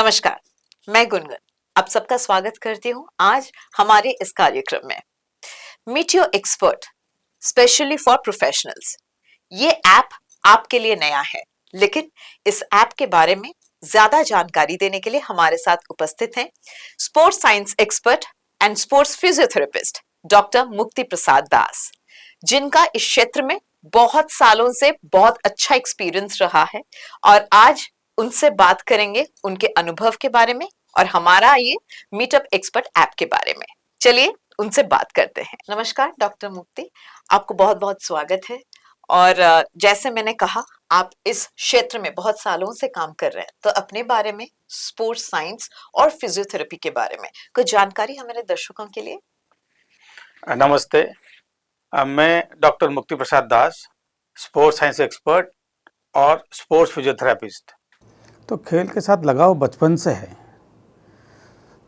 नमस्कार, मैं गुनगुन आप सबका स्वागत करती हूँ आज हमारे इस कार्यक्रम में। Meet your expert specially for professionals. ये ऐप आपके लिए नया है, लेकिन इस ऐप के बारे में ज्यादा जानकारी देने के लिए हमारे साथ उपस्थित हैं sports science expert and sports physiotherapist doctor मुक्ति प्रसाद दास, जिनका इस क्षेत्र में बहुत सालों से बहुत अच्छा एक्सपीरियंस रहा है। और आज उनसे बात करेंगे उनके अनुभव के बारे में और हमारा ये मीटअप एक्सपर्ट ऐप के बारे में। चलिए उनसे बात करते हैं। नमस्कार डॉक्टर मुक्ति, आपको बहुत बहुत स्वागत है। और जैसे मैंने कहा, आप इस क्षेत्र में बहुत सालों से काम कर रहे हैं, तो अपने बारे में, स्पोर्ट्स साइंस और फिजियोथेरेपी के बारे में कुछ जानकारी हमारे दर्शकों के लिए। नमस्ते, मैं डॉक्टर मुक्ति प्रसाद दास, स्पोर्ट्स साइंस एक्सपर्ट और स्पोर्ट्स फिजियोथेरेपिस्ट। तो खेल के साथ लगाव बचपन से है।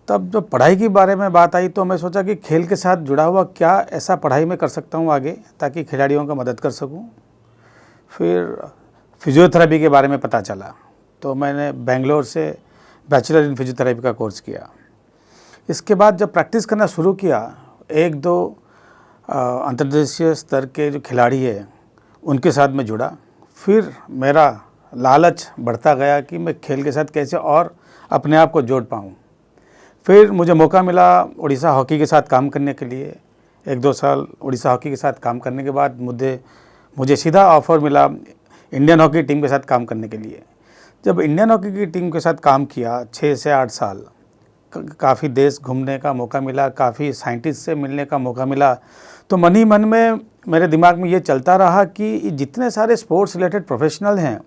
तब जब पढ़ाई की बारे में बात आई तो मैं सोचा कि खेल के साथ जुड़ा हुआ क्या ऐसा पढ़ाई में कर सकता हूँ आगे, ताकि खिलाड़ियों का मदद कर सकूँ। फिर फिजियोथेरेपी के बारे में पता चला तो मैंने बेंगलोर से बैचलर इन फिजियोथेरेपी का कोर्स किया। इसके बाद जब प्रैक्टिस करना शुरू किया, एक दो अंतर्देशीय स्तर के जो खिलाड़ी हैं उनके साथ मैं जुड़ा। फिर मेरा लालच बढ़ता गया कि मैं खेल के साथ कैसे और अपने आप को जोड़ पाऊँ। फिर मुझे मौका मिला उड़ीसा हॉकी के साथ काम करने के लिए। एक दो साल उड़ीसा हॉकी के साथ काम करने के बाद मुझे सीधा ऑफ़र मिला इंडियन हॉकी टीम के साथ काम करने के लिए। जब इंडियन हॉकी की टीम के साथ काम किया 6 से 8 साल, काफ़ी देश घूमने का मौका मिला, काफ़ी साइंटिस्ट से मिलने का मौका मिला। तो मन ही मन में मेरे दिमाग में ये चलता रहा कि जितने सारे स्पोर्ट्स रिलेटेड प्रोफेशनल हैं,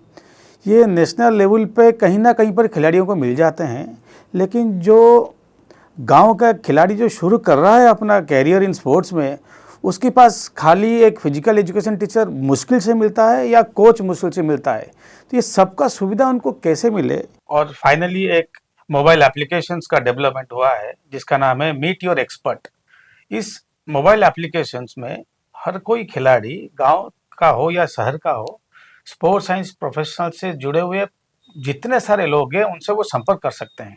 ये नेशनल लेवल पे कहीं ना कहीं पर खिलाड़ियों को मिल जाते हैं, लेकिन जो गांव का खिलाड़ी जो शुरू कर रहा है अपना कैरियर इन स्पोर्ट्स में, उसके पास खाली एक फिजिकल एजुकेशन टीचर मुश्किल से मिलता है या कोच मुश्किल से मिलता है। तो ये सबका सुविधा उनको कैसे मिले। और फाइनली एक मोबाइल एप्लीकेशंस का डेवलपमेंट हुआ है जिसका नाम है मीट योर एक्सपर्ट। इस मोबाइल एप्लीकेशंस में हर कोई खिलाड़ी, गांव का हो या शहर का हो, स्पोर्ट्स साइंस प्रोफेशनल से जुड़े हुए जितने सारे लोग हैं उनसे वो संपर्क कर सकते हैं।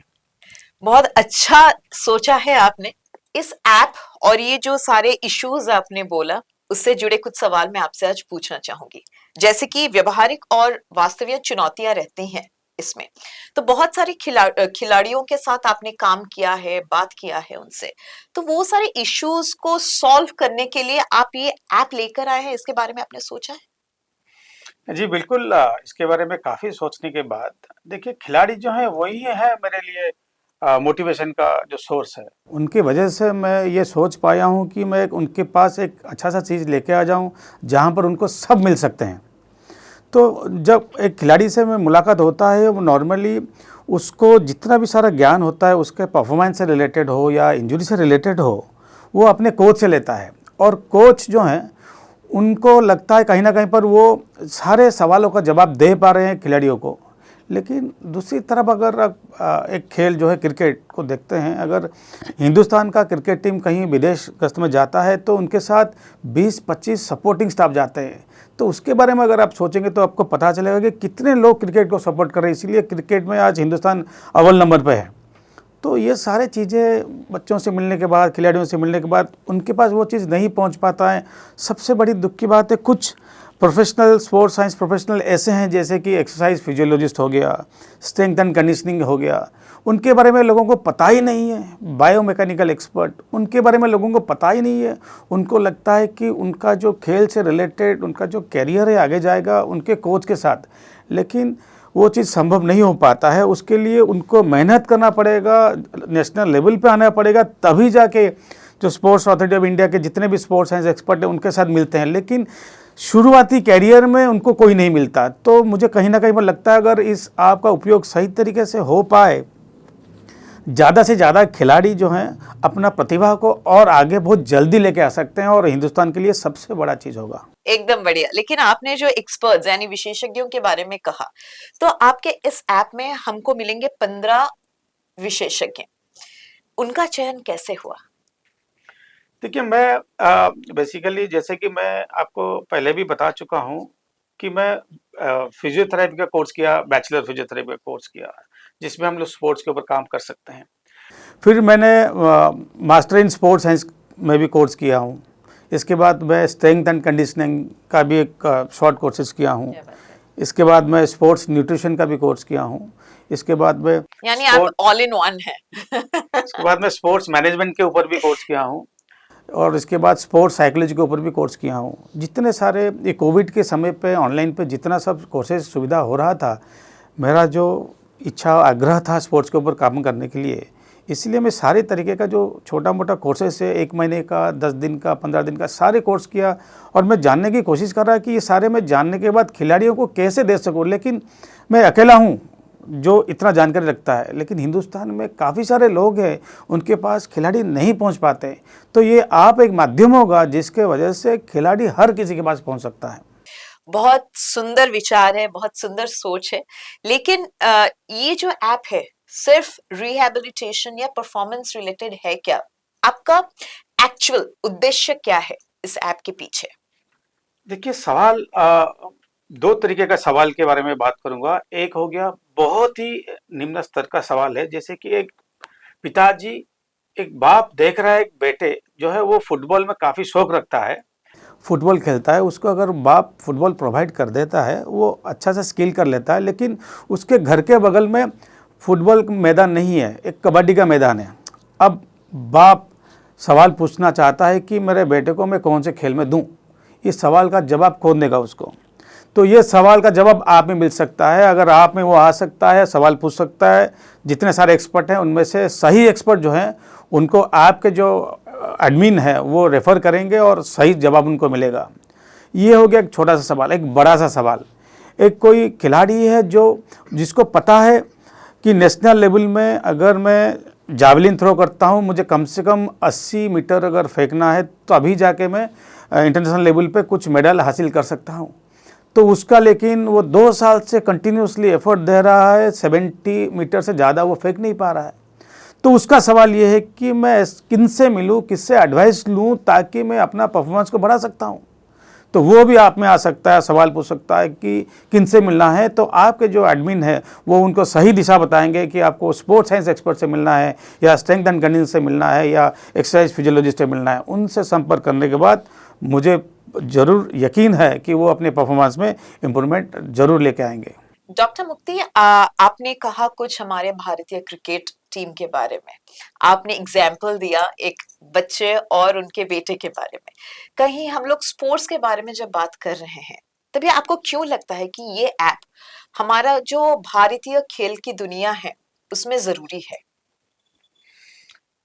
बहुत अच्छा सोचा है आपने इस ऐप। और ये जो सारे इश्यूज आपने बोला, उससे जुड़े कुछ सवाल मैं आपसे आज पूछना चाहूंगी। जैसे कि व्यवहारिक और वास्तविक चुनौतियां रहती हैं इसमें, तो बहुत सारे खिलाड़ियों के साथ आपने काम किया है, बात किया है उनसे, तो वो सारे इश्यूज को सॉल्व करने के लिए आप ये ऐप लेकर आए हैं, इसके बारे में आपने सोचा है? जी बिल्कुल, इसके बारे में काफ़ी सोचने के बाद देखिए, खिलाड़ी जो हैं वही है मेरे लिए मोटिवेशन का जो सोर्स है। उनकी वजह से मैं ये सोच पाया हूँ कि मैं उनके पास एक अच्छा सा चीज़ लेके आ जाऊँ जहाँ पर उनको सब मिल सकते हैं। तो जब एक खिलाड़ी से मैं मुलाकात होता है, वो नॉर्मली उसको जितना भी सारा ज्ञान होता है, उसके परफॉर्मेंस से रिलेटेड हो या इंजरी से रिलेटेड हो, वो अपने कोच से लेता है। और कोच जो हैं उनको लगता है कहीं ना कहीं पर वो सारे सवालों का जवाब दे पा रहे हैं खिलाड़ियों को। लेकिन दूसरी तरफ अगर आप एक खेल जो है क्रिकेट को देखते हैं, अगर हिंदुस्तान का क्रिकेट टीम कहीं विदेश गस्त में जाता है तो उनके साथ 20-25 सपोर्टिंग स्टाफ जाते हैं। तो उसके बारे में अगर आप सोचेंगे तो आपको पता चलेगा कि कितने लोग क्रिकेट को सपोर्ट कर रहे हैं। इसीलिए क्रिकेट में आज हिंदुस्तान अव्वल नंबर पर है। तो ये सारे चीज़ें बच्चों से मिलने के बाद, खिलाड़ियों से मिलने के बाद उनके पास वो चीज़ नहीं पहुंच पाता है। सबसे बड़ी दुख की बात है, कुछ प्रोफेशनल स्पोर्ट्स साइंस प्रोफेशनल ऐसे हैं जैसे कि एक्सरसाइज फिजियोलॉजिस्ट हो गया, स्ट्रेंथ एंड कंडीशनिंग हो गया, उनके बारे में लोगों को पता ही नहीं है। बायोमैकेनिकल एक्सपर्ट, उनके बारे में लोगों को पता ही नहीं है। उनको लगता है कि उनका जो खेल से रिलेटेड उनका जो कैरियर है आगे जाएगा उनके कोच के साथ, लेकिन वो चीज़ संभव नहीं हो पाता है। उसके लिए उनको मेहनत करना पड़ेगा, नेशनल लेवल पे आना पड़ेगा, तभी जाके जो स्पोर्ट्स अथॉरिटी ऑफ इंडिया के जितने भी स्पोर्ट्स साइंस एक्सपर्ट हैं उनके साथ मिलते हैं। लेकिन शुरुआती कैरियर में उनको कोई नहीं मिलता। तो मुझे कहीं ना कहीं पर लगता है अगर इस ऐप का उपयोग सही तरीके से हो पाए, ज़्यादा से ज़्यादा खिलाड़ी जो हैं अपना प्रतिभा को और आगे बहुत जल्दी लेके आ सकते हैं और हिंदुस्तान के लिए सबसे बड़ा चीज़ होगा। एकदम बढ़िया। लेकिन आपने जो एक्सपर्ट्स यानी विशेषज्ञों के बारे में कहा, तो आपके इस ऐप में हमको मिलेंगे 15 विशेषज्ञ। उनका चयन कैसे हुआ? देखिए, मैं बेसिकली जैसे कि मैं आपको पहले भी बता चुका हूँ कि मैं फिजियोथेरेपी का कोर्स किया, बैचलर फिजियोथेरेपी का कोर्स किया। जिसमें हम लोग स्पोर्ट्स के ऊपर काम कर सकते हैं। फिर मैंने मास्टर इन स्पोर्ट्स साइंस में भी कोर्स किया हूँ। इसके बाद मैं स्ट्रेंथ एंड कंडीशनिंग का भी एक शॉर्ट कोर्सेज किया हूँ। क्या बात है। इसके बाद मैं स्पोर्ट्स न्यूट्रिशन का भी कोर्स किया हूँ। इसके बाद मैं यानी आप स्पोर्ट ऑल इन वन है। इसके बाद मैं स्पोर्ट्स मैनेजमेंट के ऊपर भी कोर्स किया हूँ। और इसके बाद स्पोर्ट्स साइकोलॉजी के ऊपर भी कोर्स किया हूँ। जितने सारे ये कोविड के समय पे ऑनलाइन पे जितना सब कोर्सेज सुविधा हो रहा था, मेरा जो इच्छा आग्रह था स्पोर्ट्स के ऊपर काम करने के लिए, इसलिए मैं सारे तरीके का जो छोटा मोटा कोर्सेज है, 1 महीने का, 10 दिन का, 15 दिन का, सारे कोर्स किया। और मैं जानने की कोशिश कर रहा कि ये सारे मैं जानने के बाद खिलाड़ियों को कैसे दे सकूँ। लेकिन मैं अकेला हूँ जो इतना जानकारी रखता है, लेकिन हिंदुस्तान में काफ़ी सारे लोग हैं, उनके पास खिलाड़ी नहीं पहुंच पाते। तो ये आप एक माध्यम होगा जिसके वजह से खिलाड़ी हर किसी के पास पहुंच सकता है। बहुत सुंदर विचार है, बहुत सुंदर सोच है। लेकिन ये जो ऐप है सिर्फ रिहैबिलिटेशन या परफॉर्मेंस रिलेटेड है क्या? आपका एक्चुअल उद्देश्य क्या है इस ऐप के पीछे? देखिए, सवाल 2 तरीके का सवाल के बारे में बात करूंगा। एक हो गया बहुत ही निम्न स्तर का सवाल है, जैसे कि एक पिताजी, एक बाप देख रहा है एक बेटे जो है वो फुटबॉल में काफ़ी शौक रखता है। फुटबॉल खेलता है, उसको अगर बाप फुटबॉल प्रोवाइड कर देता है, वो अच्छा सा स्किल कर लेता है, लेकिन उसके घर के बगल में फुटबॉल मैदान नहीं है, एक कबड्डी का मैदान है। अब बाप सवाल पूछना चाहता है कि मेरे बेटे को मैं कौन से खेल में दूं। इस सवाल का जवाब कौन देगा उसको? तो ये सवाल का जवाब आप में मिल सकता है। अगर आप में वो आ सकता है, सवाल पूछ सकता है, जितने सारे एक्सपर्ट हैं उनमें से सही एक्सपर्ट जो हैं उनको आपके जो एडमिन है वो रेफ़र करेंगे और सही जवाब उनको मिलेगा। ये हो गया एक छोटा सा सवाल। एक बड़ा सा सवाल, एक कोई खिलाड़ी है जिसको पता है कि नेशनल लेवल में अगर मैं जावलिन थ्रो करता हूँ, मुझे कम से कम 80 मीटर अगर फेंकना है तो अभी जाके मैं इंटरनेशनल लेवल पे कुछ मेडल हासिल कर सकता हूँ। तो उसका लेकिन वो 2 साल से कंटिन्यूसली एफर्ट दे रहा है, 70 मीटर से ज़्यादा वो फेंक नहीं पा रहा है। तो उसका सवाल ये है कि मैं किनसे मिलूँ, किससे एडवाइस लूँ ताकि मैं अपना परफॉर्मेंस को बढ़ा सकता हूँ। तो वो भी आप में आ सकता है, सवाल पूछ सकता है कि किनसे मिलना है। तो आपके जो एडमिन है वो उनको सही दिशा बताएंगे कि आपको स्पोर्ट्स साइंस एक्सपर्ट से मिलना है या स्ट्रेंथ एंड कंडीशनिंग से मिलना है या एक्सरसाइज फिजियोलॉजिस्ट से मिलना है। उनसे संपर्क करने के बाद मुझे ज़रूर यकीन है कि वो अपने परफॉर्मेंस में इम्प्रूवमेंट ज़रूर लेके आएंगे। डॉक्टर मुक्ति, आपने कहा कुछ हमारे भारतीय क्रिकेट टीम के बारे में, आपने एग्जाम्पल दिया एक बच्चे और उनके बेटे के बारे में। कहीं हम लोग स्पोर्ट्स के बारे में जब बात कर रहे हैं, तभी आपको क्यों लगता है कि ये ऐप हमारा जो भारतीय खेल की दुनिया है उसमें जरूरी है?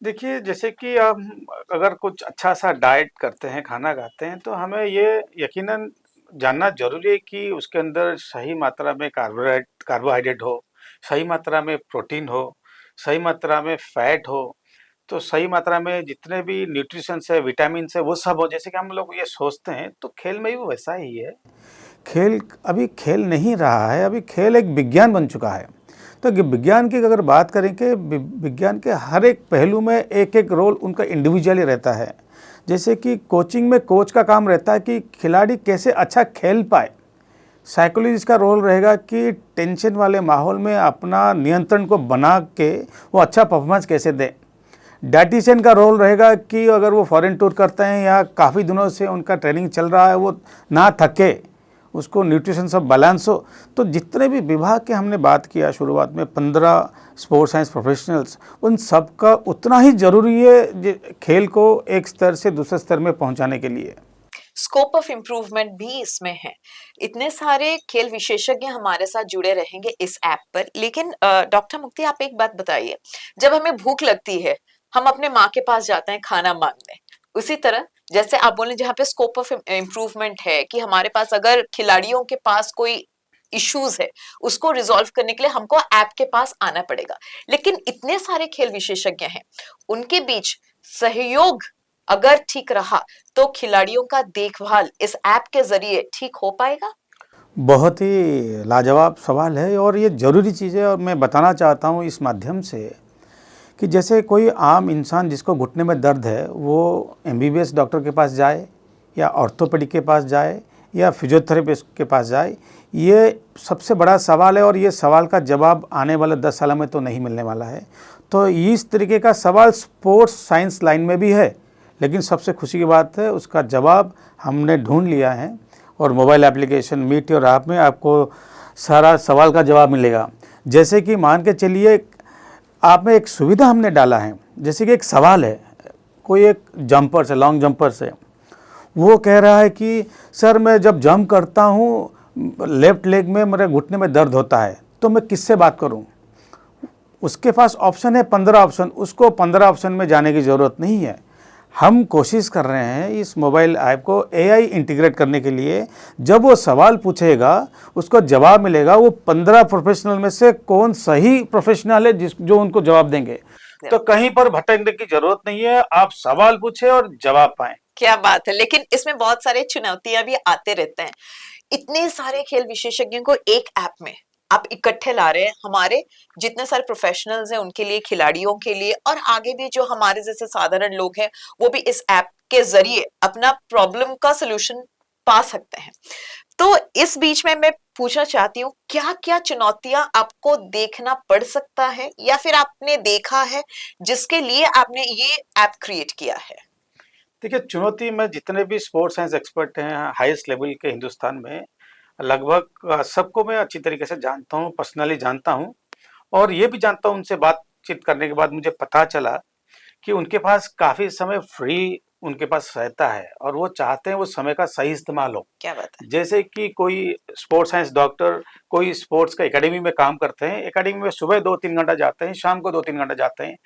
देखिए, जैसे कि हम अगर कुछ अच्छा सा डाइट करते हैं, खाना खाते हैं, तो हमें ये यकीनन जानना ज़रूरी है कि उसके अंदर सही मात्रा में कार्बोहाइड्रेट हो, सही मात्रा में प्रोटीन हो, सही मात्रा में फैट हो, तो सही मात्रा में जितने भी न्यूट्रिशंस है, विटामिन्स है, वो सब हो। जैसे कि हम लोग ये सोचते हैं, तो खेल में भी वैसा ही है। खेल अभी खेल नहीं रहा है, अभी खेल एक विज्ञान बन चुका है। तो विज्ञान की अगर बात करें कि विज्ञान के हर एक पहलू में एक एक रोल उनका इंडिविजुअली रहता है। जैसे कि कोचिंग में कोच का काम रहता है कि खिलाड़ी कैसे अच्छा खेल पाए। साइकोलॉजिस्ट का रोल रहेगा कि टेंशन वाले माहौल में अपना नियंत्रण को बना के वो अच्छा परफॉर्मेंस कैसे दें। डाइटिशियन का रोल रहेगा कि अगर वो फॉरेन टूर करते हैं या काफ़ी दिनों से उनका ट्रेनिंग चल रहा है, वो ना थके, उसको न्यूट्रिशन सब बैलेंस हो। तो जितने भी विभाग के हमने बात किया शुरुआत में, 15 स्पोर्ट्स साइंस प्रोफेशनल्स, उन सब का उतना ही ज़रूरी है खेल को एक स्तर से दूसरे स्तर में पहुंचाने के लिए। स्कोप ऑफ इम्प्रूवमेंट भी इसमें है। इतने सारे खेल विशेषज्ञ हमारे साथ जुड़े रहेंगे इस ऐप पर। लेकिन डॉक्टर मुक्ति, आप एक बात बताइए, जब हमें भूख लगती है हम अपने माँ के पास जाते हैं खाना मांगने, उसी तरह जैसे आप बोले जहाँ पे स्कोप ऑफ इम्प्रूवमेंट है कि हमारे पास अगर खिलाड़ियों के पास कोई इश्यूज है उसको रिजॉल्व करने के लिए हमको ऐप के पास आना पड़ेगा। लेकिन इतने सारे खेल विशेषज्ञ हैं, उनके बीच सहयोग अगर ठीक रहा तो खिलाड़ियों का देखभाल इस ऐप के जरिए ठीक हो पाएगा? बहुत ही लाजवाब सवाल है और ये ज़रूरी चीज़ है। और मैं बताना चाहता हूँ इस माध्यम से कि जैसे कोई आम इंसान जिसको घुटने में दर्द है, वो एमबीबीएस डॉक्टर के पास जाए या ऑर्थोपेडिक के पास जाए या फिजियोथेरेपिस्ट के पास जाए, ये सबसे बड़ा सवाल है और ये सवाल का जवाब आने वाले 10 सालों में तो नहीं मिलने वाला है। तो इस तरीके का सवाल स्पोर्ट्स साइंस लाइन में भी है, लेकिन सबसे खुशी की बात है उसका जवाब हमने ढूंढ लिया है और मोबाइल एप्लीकेशन मीटियोर ऐप में आपको सारा सवाल का जवाब मिलेगा। जैसे कि मान के चलिए आप में एक सुविधा हमने डाला है, जैसे कि एक सवाल है, कोई एक जंपर से, लॉन्ग जंपर से, वो कह रहा है कि सर मैं जब जंप करता हूँ लेफ्ट लेग में मेरे घुटने में दर्द होता है, तो मैं किससे बात करूँ। उसके पास ऑप्शन है 15 ऑप्शन, उसको 15 ऑप्शन में जाने की ज़रूरत नहीं है। हम कोशिश कर रहे हैं इस मोबाइल ऐप को एआई इंटीग्रेट करने के लिए। जब वो सवाल पूछेगा उसको जवाब मिलेगा, वो 15 प्रोफेशनल में से कौन सही प्रोफेशनल है जो उनको जवाब देंगे। तो कहीं पर भटकने की जरूरत नहीं है, आप सवाल पूछे और जवाब पाएं। क्या बात है। लेकिन इसमें बहुत सारे चुनौतियां भी आते रहते हैं। इतने सारे खेल विशेषज्ञों को एक ऐप में आप इकट्ठे ला रहे हैं, हमारे जितने सारे प्रोफेशनल्स हैं उनके लिए, खिलाड़ियों के लिए, और आगे भी जो हमारे जैसे साधारण लोग हैं वो भी इस ऐप के जरिए अपना प्रॉब्लम का सलूशन पा सकते हैं। तो इस बीच में मैं पूछना चाहती हूँ, क्या क्या चुनौतियां आपको देखना पड़ सकता है या फिर आपने देखा है जिसके लिए आपने ये ऐप क्रिएट किया है? देखिए, चुनौती में जितने भी स्पोर्ट्स साइंस एक्सपर्ट हैं हाईएस्ट लेवल के हिंदुस्तान में, लगभग सबको मैं अच्छी तरीके से जानता हूँ, पर्सनली जानता हूँ। और ये भी जानता हूँ, उनसे बातचीत करने के बाद मुझे पता चला कि उनके पास काफ़ी समय फ्री उनके पास रहता है और वो चाहते हैं वो समय का सही इस्तेमाल हो। क्या बात है। जैसे कि कोई स्पोर्ट्स साइंस डॉक्टर कोई स्पोर्ट्स का एकेडमी में काम करते हैं, एकेडमी में सुबह 2-3 घंटा जाते हैं, शाम को 2-3 घंटा जाते हैं।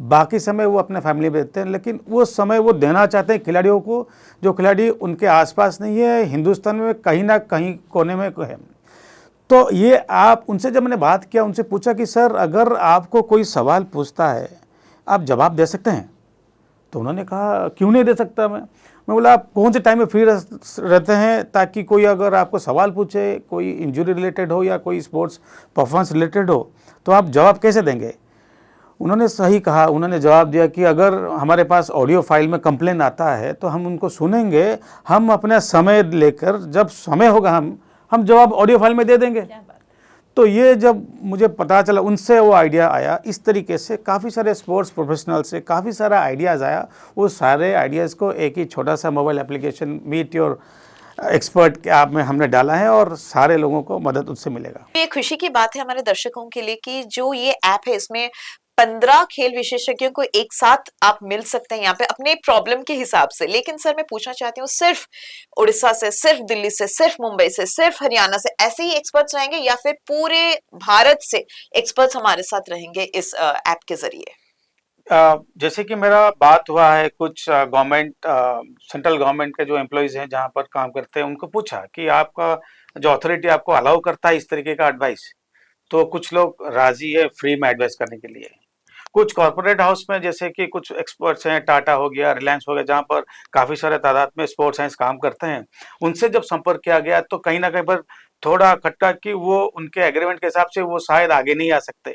बाकी समय वो अपने फैमिली में देते हैं, लेकिन वो समय वो देना चाहते हैं खिलाड़ियों को, जो खिलाड़ी उनके आसपास नहीं है, हिंदुस्तान में कहीं ना कहीं कोने में है। तो ये आप उनसे, जब मैंने बात किया, उनसे पूछा कि सर अगर आपको कोई सवाल पूछता है आप जवाब दे सकते हैं? तो उन्होंने कहा क्यों नहीं दे सकता मैं बोला आप कौन से टाइम में फ्री रहते हैं, ताकि कोई अगर आपको सवाल पूछे, कोई इंजरी रिलेटेड हो या कोई स्पोर्ट्स परफॉर्मेंस रिलेटेड हो, तो आप जवाब कैसे देंगे। उन्होंने सही कहा, उन्होंने जवाब दिया कि अगर हमारे पास ऑडियो फाइल में कंप्लेन आता है तो हम उनको सुनेंगे, हम अपना समय लेकर जब समय होगा हम जवाब ऑडियो फाइल में दे देंगे। तो ये जब मुझे पता चला, उनसे वो आइडिया आया, इस तरीके से काफ़ी सारे स्पोर्ट्स प्रोफेशनल से काफ़ी सारा आइडियाज़ आया। वो सारे आइडियाज़ को एक ही छोटा सा मोबाइल एप्लीकेशन मीटियोर एक्सपर्ट के ऐप में हमने डाला है और सारे लोगों को मदद उससे मिलेगा। ये खुशी की बात है हमारे दर्शकों के लिए कि जो ये ऐप है इसमें 15 खेल विशेषज्ञों को एक साथ आप मिल सकते हैं यहाँ पे अपने प्रॉब्लम के हिसाब से। लेकिन सर मैं पूछना चाहती हूँ, सिर्फ उड़ीसा से, सिर्फ दिल्ली से, सिर्फ मुंबई से, सिर्फ हरियाणा से ऐसे ही एक्सपर्ट्स रहेंगे या फिर पूरे भारत से एक्सपर्ट्स हमारे साथ रहेंगे इस ऐप के जरिए? जैसे कि मेरा बात हुआ है कुछ गवर्नमेंट सेंट्रल गवर्नमेंट के जो एम्प्लॉयज़ हैं जहाँ पर काम करते हैं, उनको पूछा कि आपका जो अथॉरिटी आपको अलाउ करता है इस तरीके का एडवाइस, तो कुछ लोग राजी है फ्री में एडवाइस करने के लिए। कुछ कॉर्पोरेट हाउस में जैसे कि कुछ एक्सपर्ट्स हैं, टाटा हो गया, रिलायंस हो गया, जहाँ पर काफ़ी सारे तादाद में स्पोर्ट्स साइंस काम करते हैं, उनसे जब संपर्क किया गया तो कहीं ना कहीं पर थोड़ा खटका कि वो उनके एग्रीमेंट के हिसाब से वो शायद आगे नहीं आ सकते।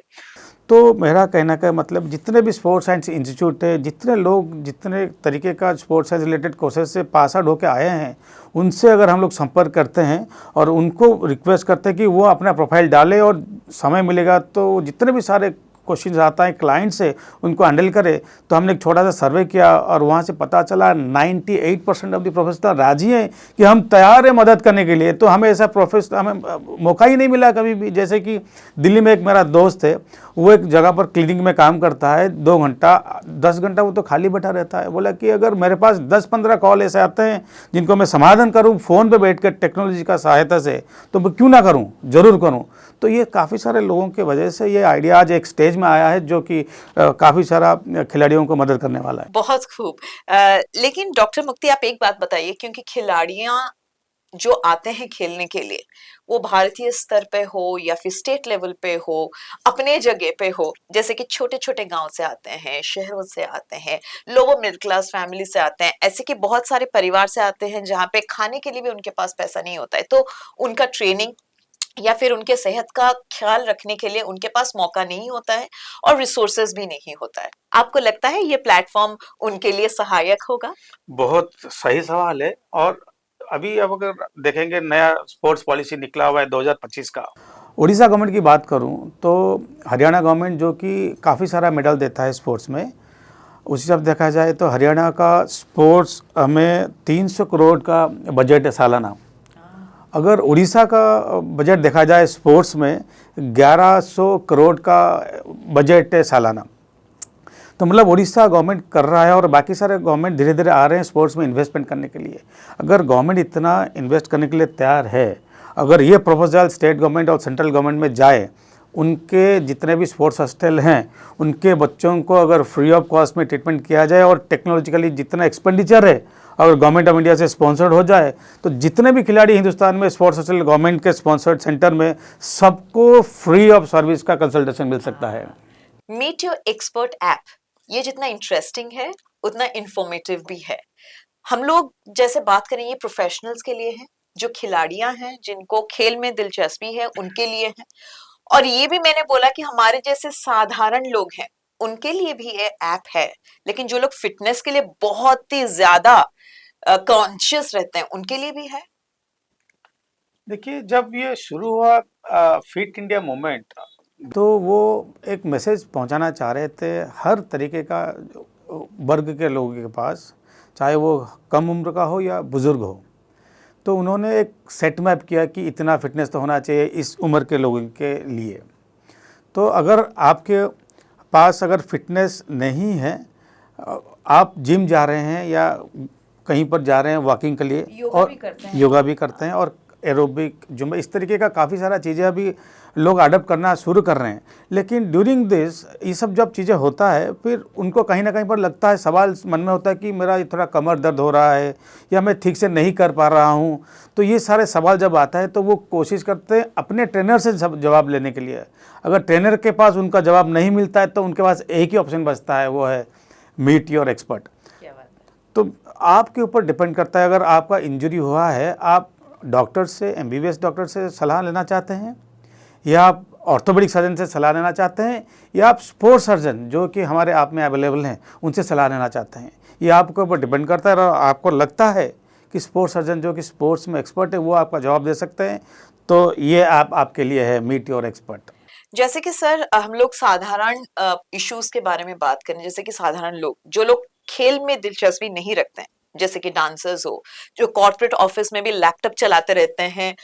तो मेरा कहना का मतलब जितने भी स्पोर्ट्स साइंस इंस्टीट्यूट है, जितने लोग जितने तरीके का स्पोर्ट्स साइंस रिलेटेड कोर्सेज से पास आउट होकर आए हैं, उनसे अगर हम लोग संपर्क करते हैं और उनको रिक्वेस्ट करते हैं कि वो अपना प्रोफाइल डालें और समय मिलेगा तो जितने भी सारे क्वेश्चन आता है क्लाइंट से उनको हैंडल करे। तो हमने एक छोटा सा सर्वे किया और वहाँ से पता चला 98% ऑफ द प्रोफेशनल राजी हैं कि हम तैयार हैं मदद करने के लिए। तो हमें ऐसा हमें मौका ही नहीं मिला कभी भी। जैसे कि दिल्ली में एक मेरा दोस्त है, वो एक जगह पर क्लिनिक में काम करता है, 2 घंटा 10 घंटा वो तो खाली बैठा रहता है। बोला कि अगर मेरे पास 10-15 कॉल ऐसे आते हैं जिनको मैं समाधान करूं फ़ोन पे बैठकर टेक्नोलॉजी का सहायता से, तो मैं क्यों ना करूं, ज़रूर करूं। तो ये काफ़ी सारे लोगों की वजह से ये आइडिया आज एक स्टेज में आया है जो कि काफ़ी सारा खिलाड़ियों को मदद करने वाला है। बहुत खूब। लेकिन डॉक्टर मुक्ति आप एक बात बताइए, क्योंकि खिलाड़ियां जो आते हैं खेलने के लिए, वो भारतीय स्तर पे हो या फिर स्टेट लेवल पे हो, अपने जगह पे हो, जैसे कि छोटे छोटे गांव से आते हैं, शहरों से आते हैं, लोअर मिडिल क्लास फैमिली से आते हैं, ऐसे कि बहुत सारे परिवार से आते हैं जहाँ पे खाने के लिए भी उनके पास पैसा नहीं होता है, तो उनका ट्रेनिंग या फिर उनके सेहत का ख्याल रखने के लिए उनके पास मौका नहीं होता है और रिसोर्सेज भी नहीं होता है। आपको लगता है ये प्लेटफॉर्म उनके लिए सहायक होगा? बहुत सही सवाल है और अभी अब अगर देखेंगे नया स्पोर्ट्स पॉलिसी निकला हुआ है 2025 का। उड़ीसा गवर्नमेंट की बात करूं तो हरियाणा गवर्नमेंट जो कि काफ़ी सारा मेडल देता है स्पोर्ट्स में, उसी हिसाब से देखा जाए तो हरियाणा का स्पोर्ट्स हमें 300 करोड़ का बजट है सालाना। अगर उड़ीसा का बजट देखा जाए स्पोर्ट्स में 1100 करोड़ का बजट है सालाना। तो मतलब उड़ीसा गवर्नमेंट कर रहा है और बाकी सारे गवर्नमेंट धीरे धीरे आ रहे हैं स्पोर्ट्स में इन्वेस्टमेंट करने के लिए। अगर गवर्नमेंट इतना इन्वेस्ट करने के लिए तैयार है, अगर ये प्रपोजल स्टेट गवर्नमेंट और सेंट्रल गवर्नमेंट में जाए, उनके जितने भी स्पोर्ट्स हॉस्टल हैं उनके बच्चों को अगर फ्री ऑफ कॉस्ट में ट्रीटमेंट किया जाए और टेक्नोलॉजिकली जितना एक्सपेंडिचर है अगर गवर्नमेंट ऑफ इंडिया से स्पॉन्सर्ड हो जाए, तो जितने भी खिलाड़ी हिंदुस्तान में स्पोर्ट्स हॉस्टल गवर्नमेंट के स्पॉन्सर्ड सेंटर में सबको फ्री ऑफ सर्विस का कंसल्टेशन मिल सकता है। मीट योर एक्सपर्ट ऐप ये जितना इंटरेस्टिंग है उतना इंफॉर्मेटिव भी है। हम लोग जैसे बात करें ये प्रोफेशनल्स के लिए है, जो खिलाड़ियां हैं जिनको खेल में दिलचस्पी है उनके लिए है, और ये भी मैंने बोला कि हमारे जैसे साधारण लोग हैं उनके लिए भी ये ऐप है। लेकिन जो लोग फिटनेस के लिए बहुत ही ज्यादा कॉन्शियस रहते हैं उनके लिए भी है। देखिए, जब ये शुरू हुआ फिट इंडिया मूवमेंट, तो वो एक मैसेज पहुंचाना चाह रहे थे हर तरीके का वर्ग के लोगों के पास, चाहे वो कम उम्र का हो या बुज़ुर्ग हो। तो उन्होंने एक सेट मैप किया कि इतना फिटनेस तो होना चाहिए इस उम्र के लोगों के लिए। तो अगर आपके पास अगर फिटनेस नहीं है, आप जिम जा रहे हैं या कहीं पर जा रहे हैं वॉकिंग के लिए, और योगा भी करते हैं और एरोबिक जुम्बा, इस तरीके का काफ़ी सारा चीज़ें अभी लोग अडॉप्ट करना शुरू कर रहे हैं। लेकिन ड्यूरिंग दिस ये सब जब चीज़ें होता है फिर उनको कहीं ना कहीं पर लगता है, सवाल मन में होता है कि मेरा थोड़ा कमर दर्द हो रहा है या मैं ठीक से नहीं कर पा रहा हूँ। तो ये सारे सवाल जब आता है तो वो कोशिश करते हैं अपने ट्रेनर से जवाब लेने के लिए। अगर ट्रेनर के पास उनका जवाब नहीं मिलता है तो उनके पास एक ही ऑप्शन बचता है, वो है मीट योर एक्सपर्ट। तो आपके ऊपर डिपेंड करता है, अगर आपका इंजरी हुआ है, आप डॉक्टर से, एमबीबीएस डॉक्टर से सलाह लेना चाहते हैं, या आप ऑर्थोपेडिक सर्जन से सलाह लेना चाहते हैं, या आप स्पोर्ट्स सर्जन जो कि हमारे आप में अवेलेबल हैं उनसे सलाह लेना चाहते हैं, ये आपके ऊपर डिपेंड करता है। और आपको लगता है कि स्पोर्ट्स सर्जन जो कि स्पोर्ट्स में एक्सपर्ट है वो आपका जवाब दे सकते हैं, तो ये आपके लिए है मीट योर एक्सपर्ट। जैसे कि सर हम लोग साधारण इश्यूज के बारे में बात करें, जैसे कि साधारण लोग जो लोग खेल में दिलचस्पी नहीं रखते हैं, जैसे कि डांसर्स हो जो कॉर्पोरेट ऑफिस में भी लैपटॉप चलाते रहते हैं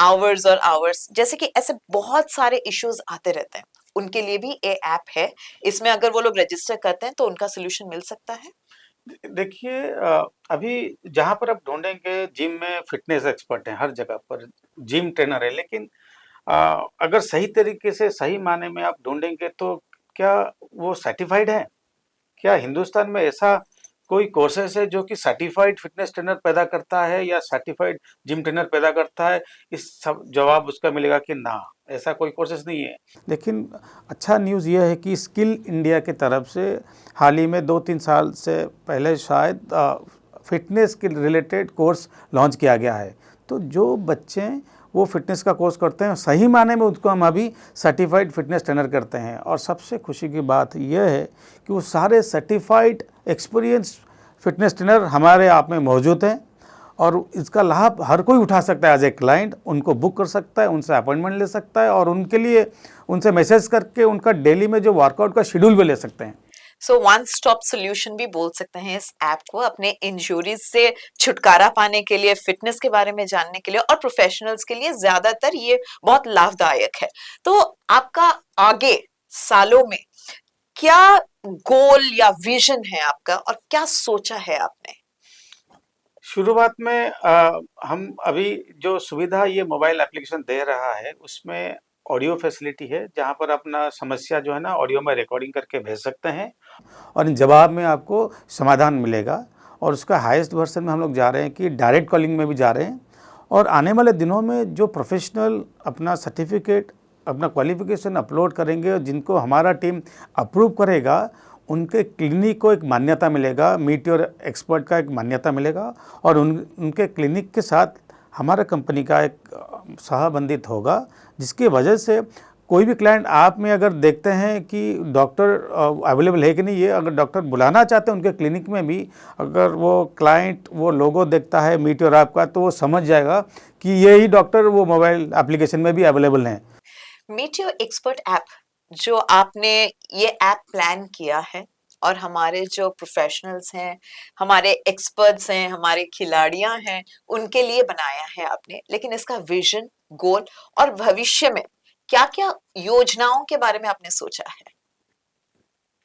आवर्स और आवर्स, जैसे कि ऐसे बहुत सारे इश्यूज आते रहते हैं, उनके लिए भी ये ऐप है। इसमें अगर वो लोग रजिस्टर करते हैं तो उनका सोल्यूशन मिल सकता है। देखिए, अभी जहाँ पर आप ढूंढेंगे जिम में फिटनेस एक्सपर्ट हैं, हर जगह पर जिम ट्रेनर है, लेकिन अगर सही तरीके से सही माने में आप ढूंढेंगे तो क्या वो सर्टिफाइड है? क्या हिंदुस्तान में ऐसा कोई कोर्सेस है जो कि सर्टिफाइड फिटनेस ट्रेनर पैदा करता है या सर्टिफाइड जिम ट्रेनर पैदा करता है? इस सब जवाब उसका मिलेगा कि ना, ऐसा कोई कोर्सेस नहीं है। लेकिन अच्छा न्यूज़ ये है कि स्किल इंडिया की तरफ से हाल ही में 2-3 साल से पहले शायद फिटनेस के रिलेटेड कोर्स लॉन्च किया गया है। तो जो बच्चे वो फिटनेस का कोर्स करते हैं सही माने में उसको हम अभी सर्टिफाइड फिटनेस ट्रेनर करते हैं। और सबसे खुशी की बात यह है कि वो सारे सर्टिफाइड एक्सपीरियंस फिटनेस ट्रेनर हमारे आप में मौजूद हैं और इसका लाभ हर कोई उठा सकता है। एज ए क्लाइंट उनको बुक कर सकता है, उनसे अपॉइंटमेंट ले सकता है और उनके लिए उनसे मैसेज करके उनका डेली में जो वर्कआउट का शेड्यूल भी ले सकते हैं। सो वन स्टॉप सोल्यूशन भी बोल सकते हैं इस ऐप को, अपने इंजरीज से छुटकारा पाने के लिए, फिटनेस के बारे में जानने के लिए, और प्रोफेशनल्स के लिए ज्यादातर ये बहुत लाभदायक है। तो आपका आगे सालों में क्या गोल या विजन है आपका और क्या सोचा है आपने? शुरुआत में हम अभी जो सुविधा ये मोबाइल एप्लीकेशन दे रहा है उसमें ऑडियो फैसिलिटी है, जहाँ पर अपना समस्या जो है ना ऑडियो में रिकॉर्डिंग करके भेज सकते हैं और इन जवाब में आपको समाधान मिलेगा। और उसका हाईएस्ट वर्जन में हम लोग जा रहे हैं कि डायरेक्ट कॉलिंग में भी जा रहे हैं। और आने वाले दिनों में जो प्रोफेशनल अपना सर्टिफिकेट, अपना क्वालिफिकेशन अपलोड करेंगे और जिनको हमारा टीम अप्रूव करेगा उनके क्लिनिक को एक मान्यता मिलेगा, मीट योर एक्सपर्ट का एक मान्यता मिलेगा और उनके क्लिनिक के साथ हमारा कंपनी का एक सहबंधित होगा, जिसकी वजह से कोई भी क्लाइंट आप में अगर देखते हैं कि डॉक्टर अवेलेबल है कि नहीं, ये अगर डॉक्टर बुलाना चाहते हैं उनके क्लिनिक में भी, अगर वो क्लाइंट वो लोगो देखता है मीट योर ऐप का, तो वो समझ जाएगा कि यही डॉक्टर वो मोबाइल एप्लीकेशन में भी अवेलेबल हैं। मीट योर एक्सपर्ट ऐप, जो आपने ये ऐप प्लान किया है और हमारे जो प्रोफेशनल्स हैं, हमारे एक्सपर्ट्स हैं, हमारे खिलाड़ियां हैं, उनके लिए बनाया है आपने, लेकिन इसका विजन, गोल और भविष्य में क्या क्या योजनाओं के बारे में आपने सोचा है?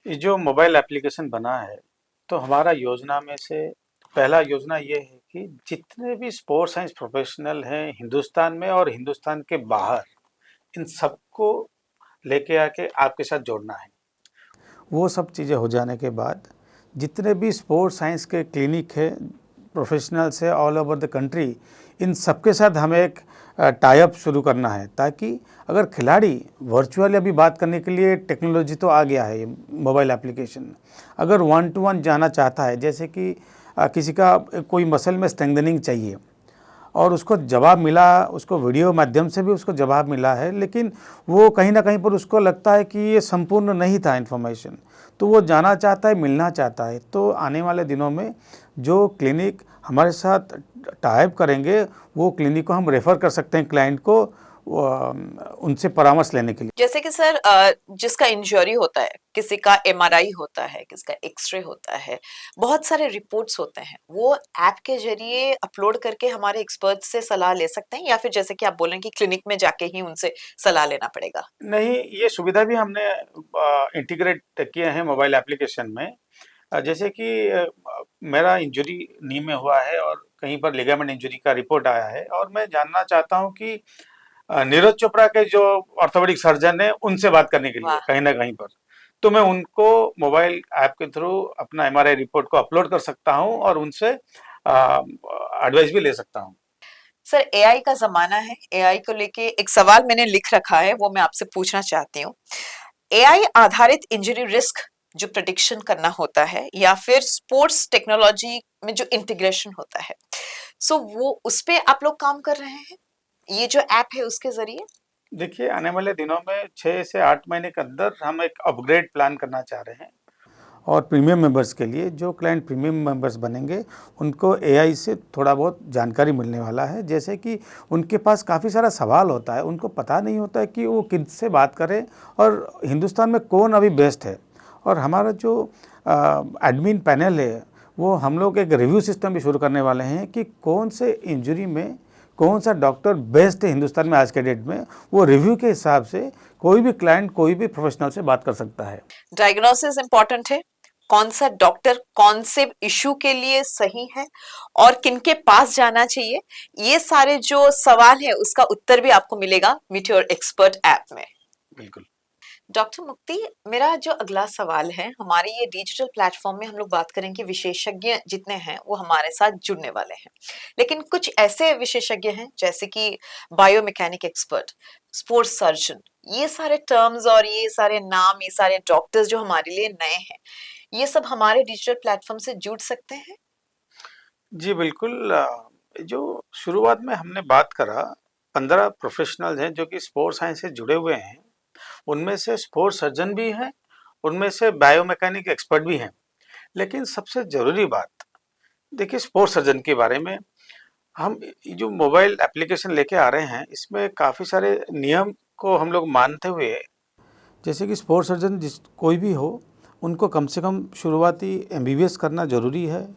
ये जो मोबाइल एप्लीकेशन बना है, तो हमारा योजना में से पहला योजना ये है कि जितने भी स्पोर्ट्स साइंस प्रोफेशनल हैं हिंदुस्तान में और हिंदुस्तान के बाहर, इन सबको लेके आके आपके साथ जोड़ना है। वो सब चीज़ें हो जाने के बाद जितने भी स्पोर्ट्स साइंस के क्लिनिक है, प्रोफेशनल्स है ऑल ओवर द कंट्री, इन सबके साथ हमें एक टाई अप शुरू करना है, ताकि अगर खिलाड़ी वर्चुअली अभी बात करने के लिए टेक्नोलॉजी तो आ गया है, ये मोबाइल एप्लीकेशन, अगर 1-to-1 जाना चाहता है, जैसे कि किसी का कोई मसल में स्ट्रेंथनिंग चाहिए और उसको जवाब मिला, उसको वीडियो माध्यम से भी उसको जवाब मिला है, लेकिन वो कहीं ना कहीं पर उसको लगता है कि ये संपूर्ण नहीं था इन्फॉर्मेशन, तो वो जाना चाहता है, मिलना चाहता है। तो आने वाले दिनों में जो क्लिनिक हमारे साथ टाइप करेंगे, वो क्लिनिक को हम रेफ़र कर सकते हैं क्लाइंट को उनसे परामर्श लेने के लिए। जैसे कि सर, जिसका इंजरी होता है, किसी का एमआरआई होता है, किसी का एक्सरे होता है, बहुत सारे रिपोर्ट्स होते हैं, वो ऐप के जरिए अपलोड करके हमारे एक्सपर्ट से सलाह ले सकते हैं, या फिर जैसे कि आप बोल रहे हैं कि क्लिनिक में जाके ही उनसे सलाह लेना पड़ेगा? नहीं, ये सुविधा भी हमने इंटीग्रेट किए हैं मोबाइल एप्लीकेशन में। जैसे कि मेरा इंजरी नी में हुआ है और कहीं पर लिगामेंट इंजरी का रिपोर्ट आया है, और मैं जानना चाहता हूं कि नीरज चोपड़ा के जो ऑर्थोपेडिक सर्जन है उनसे बात करने के लिए वाह। कहीं ना कहीं पर, तो मैं उनको मोबाइल ऐप के थ्रू अपना एमआरआई रिपोर्ट को अपलोड कर सकता हूं और उनसे एडवाइस भी ले सकता हूं। सर, एआई का जमाना है, एआई को लेके एक सवाल मैंने लिख रखा है, वो मैं आपसे पूछना चाहती हूँ। एआई आधारित इंजरी रिस्क जो प्रेडिक्शन करना होता है, या फिर स्पोर्ट्स टेक्नोलॉजी में जो इंटीग्रेशन होता है, सो वो उस पे आप लोग काम कर रहे हैं, ये जो ऐप है उसके जरिए? देखिए, आने वाले दिनों में 6 से 8 महीने के अंदर हम एक अपग्रेड प्लान करना चाह रहे हैं। और प्रीमियम मेंबर्स के लिए, जो क्लाइंट प्रीमियम मेंबर्स बनेंगे, उनको एआई से थोड़ा बहुत जानकारी मिलने वाला है। जैसे कि उनके पास काफ़ी सारा सवाल होता है, उनको पता नहीं होता है कि वो किससे बात करें और हिंदुस्तान में कौन अभी बेस्ट है। और हमारा जो एडमिन पैनल है, वो हम लोग एक रिव्यू सिस्टम भी शुरू करने वाले हैं कि कौन से इंजरी में कौन सा डॉक्टर बेस्ट है हिंदुस्तान में आज के डेट में, वो रिव्यू के हिसाब से कोई भी क्लाइंट कोई भी प्रोफेशनल से बात कर सकता है। डायग्नोसिस इंपॉर्टेंट है, कौन सा डॉक्टर कौन से इशू के लिए सही है और किनके पास जाना चाहिए, ये सारे जो सवाल है उसका उत्तर भी आपको मिलेगा मीट योर एक्सपर्ट ऐप में। बिल्कुल। डॉक्टर मुक्ति, मेरा जो अगला सवाल है, हमारे ये डिजिटल प्लेटफॉर्म में हम लोग बात करेंगे, विशेषज्ञ जितने हैं वो हमारे साथ जुड़ने वाले हैं, लेकिन कुछ ऐसे विशेषज्ञ हैं जैसे कि बायोमैकेनिक एक्सपर्ट, स्पोर्ट्स सर्जन, ये सारे टर्म्स और ये सारे नाम, ये सारे डॉक्टर्स जो हमारे लिए नए हैं, ये सब हमारे डिजिटल प्लेटफॉर्म से जुड़ सकते हैं? जी बिल्कुल। जो शुरुआत में हमने बात करा, 15 प्रोफेशनल हैं जो कि स्पोर्ट्स साइंस से जुड़े हुए हैं। उनमें से स्पोर्ट्स सर्जन भी हैं, उनमें से बायोमैकेनिक एक्सपर्ट भी हैं। लेकिन सबसे ज़रूरी बात, देखिए स्पोर्ट्स सर्जन के बारे में, हम ये जो मोबाइल एप्लीकेशन लेके आ रहे हैं, इसमें काफ़ी सारे नियम को हम लोग मानते हुए, जैसे कि स्पोर्ट्स सर्जन जिस कोई भी हो, उनको कम से कम शुरुआती एमबीबीएस करना ज़रूरी है,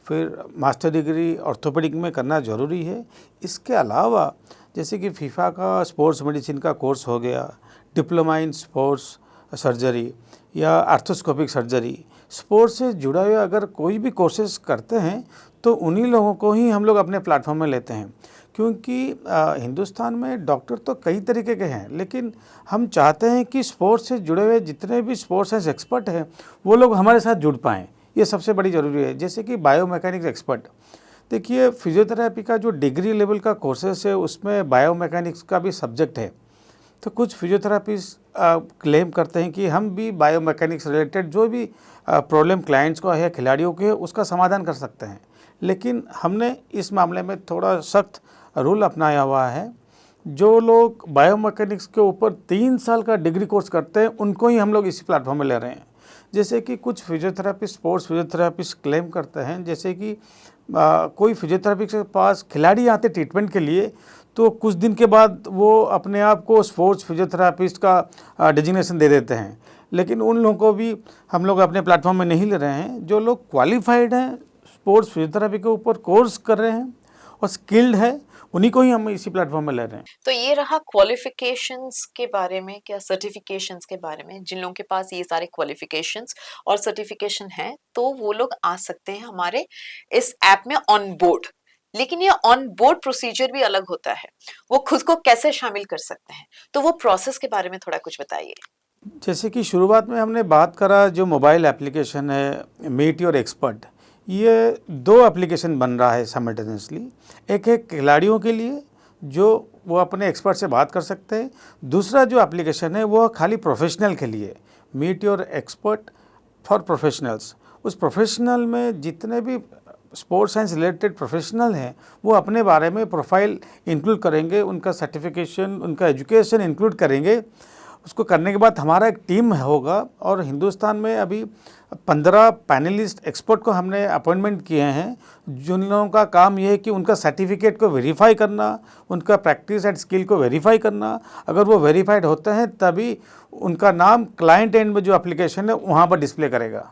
फिर मास्टर डिग्री ऑर्थोपेडिक में करना ज़रूरी है। इसके अलावा जैसे कि फीफा का स्पोर्ट्स मेडिसिन का कोर्स हो गया, डिप्लोमा इन स्पोर्ट्स सर्जरी या आर्थोस्कोपिक सर्जरी, स्पोर्ट्स से जुड़ा हुआ अगर कोई भी कोर्सेज करते हैं तो उन्हीं लोगों को ही हम लोग अपने प्लेटफॉर्म में लेते हैं। क्योंकि हिंदुस्तान में डॉक्टर तो कई तरीके के हैं, लेकिन हम चाहते हैं कि स्पोर्ट्स से जुड़े हुए जितने भी स्पोर्ट्स साइंस एक्सपर्ट हैं वो लोग हमारे साथ जुड़ पाएँ, ये सबसे बड़ी ज़रूरी है। जैसे कि बायोमैकेनिक्स एक्सपर्ट, देखिए फिजियोथेरेपी का जो डिग्री लेवल का कोर्सेस है उसमें बायोमैकेनिक्स का भी सब्जेक्ट है। तो कुछ फिजियोथेरापिस्ट क्लेम करते हैं कि हम भी बायोमैकेनिक्स रिलेटेड जो भी प्रॉब्लम क्लाइंट्स को है या खिलाड़ियों के है उसका समाधान कर सकते हैं। लेकिन हमने इस मामले में थोड़ा सख्त रूल अपनाया हुआ है जो लोग बायोमैकेनिक्स के ऊपर 3 साल का डिग्री कोर्स करते हैं उनको ही हम लोग इसी प्लेटफॉर्म में ले रहे हैं। जैसे कि कुछ फिजियोथेरापिस्ट, स्पोर्ट्स फिजियोथेरापिस्ट क्लेम करते हैं, जैसे कि कोई फिजियोथेरापी के पास खिलाड़ी आते ट्रीटमेंट के लिए, तो कुछ दिन के बाद वो अपने आप को स्पोर्ट्स फिजियोथेरापिस्ट का डिजिग्नेशन दे देते हैं। लेकिन उन लोगों को भी हम लोग अपने प्लेटफॉर्म में नहीं ले रहे हैं। जो लोग क्वालिफाइड हैं, स्पोर्ट्स फिजियोथेरापी के ऊपर कोर्स कर रहे हैं और स्किल्ड है, उन्हीं को ही हम इसी प्लेटफॉर्म में ले रहे हैं। तो ये रहा क्वालिफिकेशंस के बारे में, क्या सर्टिफिकेशंस के बारे में। जिन लोगों के पास ये सारे क्वालिफिकेशंस और सर्टिफिकेशन है तो वो लोग आ सकते हैं हमारे इस ऐप में ऑन बोर्ड। लेकिन ये ऑन बोर्ड प्रोसीजर भी अलग होता है, वो खुद को कैसे शामिल कर सकते हैं, तो वो प्रोसेस के बारे में थोड़ा कुछ बताइए। जैसे कि शुरुआत में हमने बात करा, जो मोबाइल एप्लीकेशन है मीट योर एक्सपर्ट, ये 2 एप्लीकेशन बन रहा है साइमल्टेनियसली। एक है खिलाड़ियों के लिए जो वो अपने एक्सपर्ट से बात कर सकते हैं। दूसरा जो एप्लीकेशन है वो खाली प्रोफेशनल के लिए, meet your expert for professionals. उस प्रोफेशनल में जितने भी स्पोर्ट्स साइंस रिलेटेड प्रोफेशनल हैं वो अपने बारे में प्रोफाइल इंक्लूड करेंगे, उनका सर्टिफिकेशन, उनका एजुकेशन इंक्लूड करेंगे। उसको करने के बाद हमारा एक टीम होगा और हिंदुस्तान में अभी 15 पैनलिस्ट एक्सपर्ट को हमने अपॉइंटमेंट किए हैं, जिन लोगों का काम ये है कि उनका सर्टिफिकेट को वेरीफाई करना, उनका प्रैक्टिस एंड स्किल को वेरीफाई करना। अगर वो वेरीफाइड होते हैं तभी उनका नाम क्लाइंट एंड में जो एप्लीकेशन है वहाँ पर डिस्प्ले करेगा।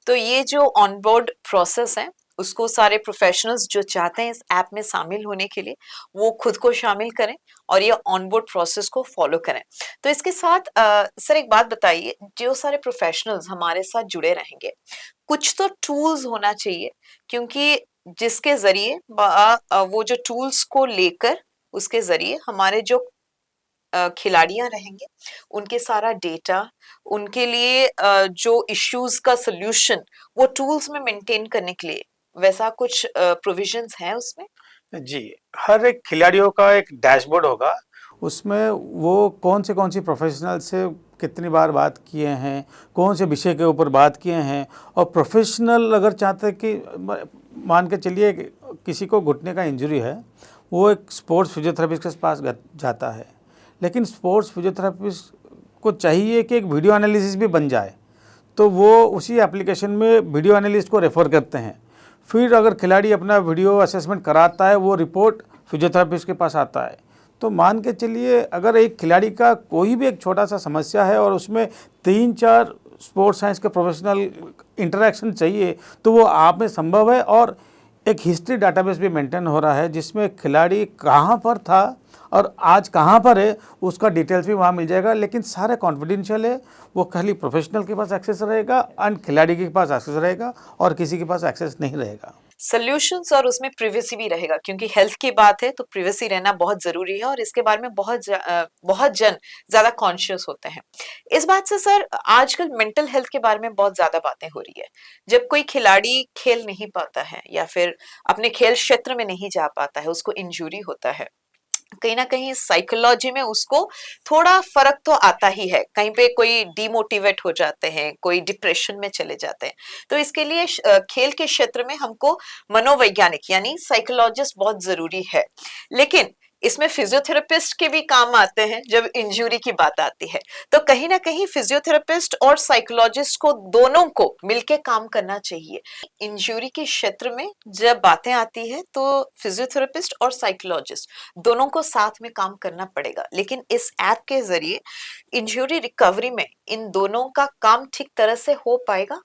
तो ये जो ऑनबोर्ड प्रोसेस है उसको सारे प्रोफेशनल्स जो चाहते हैं इस ऐप में शामिल होने के लिए वो खुद को शामिल करें और ये ऑनबोर्ड प्रोसेस को फॉलो करें। तो इसके साथ सर एक बात बताइए, जो सारे प्रोफेशनल्स हमारे साथ जुड़े रहेंगे कुछ तो टूल्स होना चाहिए, क्योंकि जिसके जरिए वो जो टूल्स को लेकर उसके जरिए हमारे जो खिलाड़ियां रहेंगे उनके सारा डेटा, उनके लिए जो इश्यूज का सोल्यूशन वो टूल्स में मेंटेन करने के लिए वैसा कुछ प्रोविजंस है उसमें। जी, हर एक खिलाड़ियों का एक डैशबोर्ड होगा, उसमें वो कौन सी प्रोफेशनल से कितनी बार बात किए हैं, कौन से विषय के ऊपर बात किए हैं। और प्रोफेशनल अगर चाहते हैं कि मान के चलिए किसी को घुटने का इंजरी है, वो एक स्पोर्ट्स फिजियोथेरेपिस्ट के पास जाता है, लेकिन स्पोर्ट्स फिजियोथेरेपिस्ट को चाहिए कि एक वीडियो एनालिसिस भी बन जाए, तो वो उसी एप्लीकेशन में वीडियो एनालिस्ट को रेफ़र करते हैं। फिर अगर खिलाड़ी अपना वीडियो असेसमेंट कराता है, वो रिपोर्ट फिजियोथेरेपिस्ट के पास आता है। तो मान के चलिए अगर एक खिलाड़ी का कोई भी एक छोटा सा समस्या है और उसमें 3-4 स्पोर्ट्स साइंस के प्रोफेशनल इंटरेक्शन चाहिए, तो वो आप में संभव है। और एक हिस्ट्री डाटाबेस भी मेंटेन हो रहा है जिसमें खिलाड़ी कहाँ पर था और आज कहाँ पर है उसका डिटेल्स भी वहाँ मिल जाएगा। लेकिन सारे कॉन्फिडेंशियल है, वो खाली प्रोफेशनल के पास एक्सेस रहेगा एंड खिलाड़ी के पास एक्सेस रहेगा और किसी के पास एक्सेस नहीं रहेगा। सॉल्यूशंस और उसमें प्रिवेसी भी रहेगा, क्योंकि हेल्थ की बात है तो प्रिवेसी रहना बहुत जरूरी है और इसके बारे में बहुत जन ज्यादा कॉन्शियस होते हैं। इस बात से सर आजकल मेंटल हेल्थ के बारे में बहुत ज्यादा बातें हो रही है। जब कोई खिलाड़ी खेल नहीं पाता है या फिर अपने खेल क्षेत्र में नहीं जा पाता है, उसको इंजरी होता है, कहीं ना कहीं साइकोलॉजी में उसको थोड़ा फर्क तो आता ही है। कहीं पे कोई डिमोटिवेट हो जाते हैं, कोई डिप्रेशन में चले जाते हैं। तो इसके लिए खेल के क्षेत्र में हमको मनोवैज्ञानिक यानी साइकोलॉजिस्ट बहुत जरूरी है। लेकिन इसमें फिजियोथेरेपिस्ट के भी काम आते हैं जब इंजरी की बात आती है। तो कहीं ना कहीं फिजियोथेरेपिस्ट और साइकोलॉजिस्ट को दोनों को मिलके काम करना चाहिए। इंजरी के क्षेत्र में जब बातें आती है तो फिजियोथेरेपिस्ट और साइकोलॉजिस्ट दोनों को साथ में काम करना पड़ेगा। लेकिन इस ऐप के जरिए इंजरी रिकवरी में इन दोनों का काम ठीक तरह से हो पाएगा?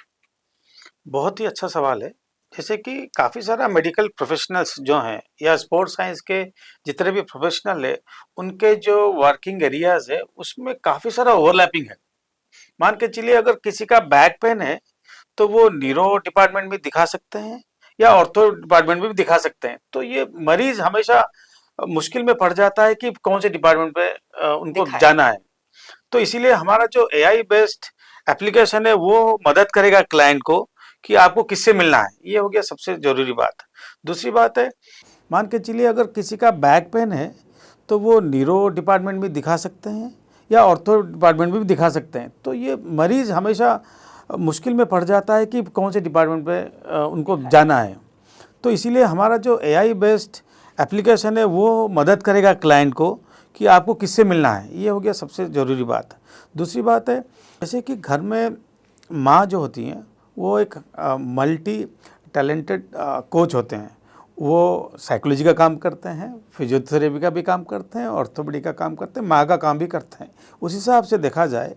बहुत ही अच्छा सवाल है। जैसे कि काफ़ी सारा मेडिकल प्रोफेशनल्स जो हैं या स्पोर्ट्स साइंस के जितने भी प्रोफेशनल है, उनके जो वर्किंग एरियाज है उसमें काफ़ी सारा ओवरलैपिंग है। मान के चलिए अगर किसी का बैक पेन है तो वो न्यूरो डिपार्टमेंट में दिखा सकते हैं या ऑर्थो डिपार्टमेंट में भी दिखा सकते हैं। तो ये मरीज हमेशा मुश्किल में पड़ जाता है कि कौन से डिपार्टमेंट पे उनको जाना है। तो इसीलिए हमारा जो एआई बेस्ड एप्लीकेशन है वो मदद करेगा क्लाइंट को कि आपको किससे मिलना है। ये हो गया सबसे जरूरी बात। दूसरी बात है, मान के चलिए अगर किसी का बैक पेन है तो वो न्यूरो डिपार्टमेंट में दिखा सकते हैं या ऑर्थो डिपार्टमेंट में भी दिखा सकते हैं। तो ये मरीज़ हमेशा मुश्किल में पड़ जाता है कि कौन से डिपार्टमेंट पे उनको जाना है। तो इसीलिए हमारा जो एआई बेस्ड एप्लीकेशन है वो मदद करेगा क्लाइंट को कि आपको किससे मिलना है, ये हो गया सबसे ज़रूरी बात। दूसरी बात है जैसे कि घर में माँ जो होती हैं वो एक मल्टी टैलेंटेड कोच होते हैं। वो साइकोलॉजी का काम करते हैं, फिजियोथेरेपी का भी काम करते हैं, ऑर्थोपेडिक का काम करते हैं, माँ का काम भी करते हैं। उस हिसाब से देखा जाए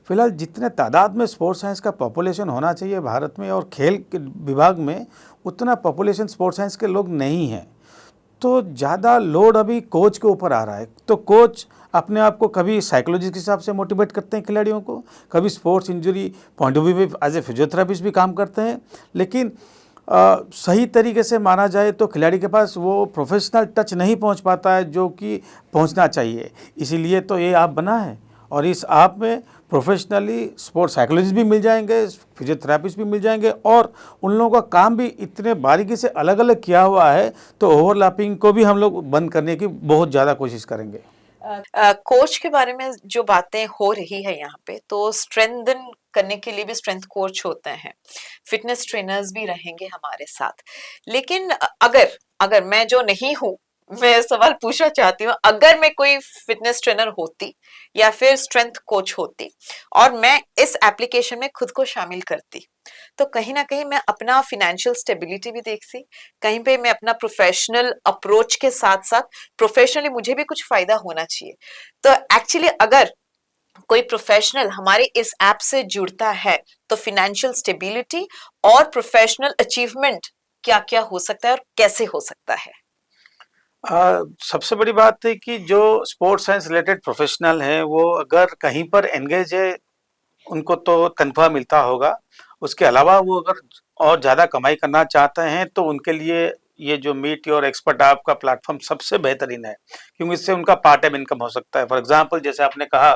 फिलहाल जितने तादाद में स्पोर्ट्स साइंस का पॉपुलेशन होना चाहिए भारत में और खेल के विभाग में, उतना पॉपुलेशन स्पोर्ट्स साइंस के लोग नहीं हैं। तो ज़्यादा लोड अभी कोच के ऊपर आ रहा है। तो कोच अपने आप को कभी साइकोलॉजी के हिसाब से मोटिवेट करते हैं खिलाड़ियों को, कभी sports injury point of view में एज ए फिजियोथेरेपिस्ट भी काम करते हैं। लेकिन सही तरीके से माना जाए तो खिलाड़ी के पास वो प्रोफेशनल टच नहीं पहुंच पाता है जो कि पहुंचना चाहिए। इसीलिए तो ये ऐप बना है और इस ऐप में प्रोफेशनली स्पोर्ट्स साइकोलॉजिस्ट भी मिल जाएंगे, फिजियोथेरापिस्ट भी मिल जाएंगे और उन लोगों का काम भी इतने बारीकी से अलग अलग किया हुआ है, तो ओवरलैपिंग को भी हम लोग बंद करने की बहुत ज़्यादा कोशिश करेंगे। कोच के बारे में जो बातें हो रही है यहाँ पे, तो स्ट्रेंथन करने के लिए भी स्ट्रेंथ कोच होते हैं, फिटनेस ट्रेनर्स भी रहेंगे हमारे साथ। लेकिन अगर अगर मैं जो नहीं हूँ, मैं सवाल पूछना चाहती हूँ, अगर मैं कोई फिटनेस ट्रेनर होती या फिर स्ट्रेंथ कोच होती और मैं इस एप्लीकेशन में खुद को शामिल करती, तो कहीं ना कहीं मैं अपना फिनेंशियल स्टेबिलिटी भी देखती, कहीं पे मैं अपना प्रोफेशनल अप्रोच के साथ साथ प्रोफेशनली मुझे भी कुछ फायदा होना चाहिए। तो एक्चुअली अगर कोई प्रोफेशनल हमारे इस ऐप से जुड़ता है तो फिनेंशियल स्टेबिलिटी और प्रोफेशनल अचीवमेंट क्या क्या हो सकता है और कैसे हो सकता है? सबसे बड़ी बात है कि जो स्पोर्ट्स साइंस रिलेटेड प्रोफेशनल हैं वो अगर कहीं पर एंगेज है उनको तो तनख्वाह मिलता होगा। उसके अलावा वो अगर और ज़्यादा कमाई करना चाहते हैं तो उनके लिए ये जो मीट योर एक्सपर्ट ऐप का प्लेटफॉर्म सबसे बेहतरीन है, क्योंकि इससे उनका पार्ट टाइम इनकम हो सकता है। फॉर एग्जांपल जैसे आपने कहा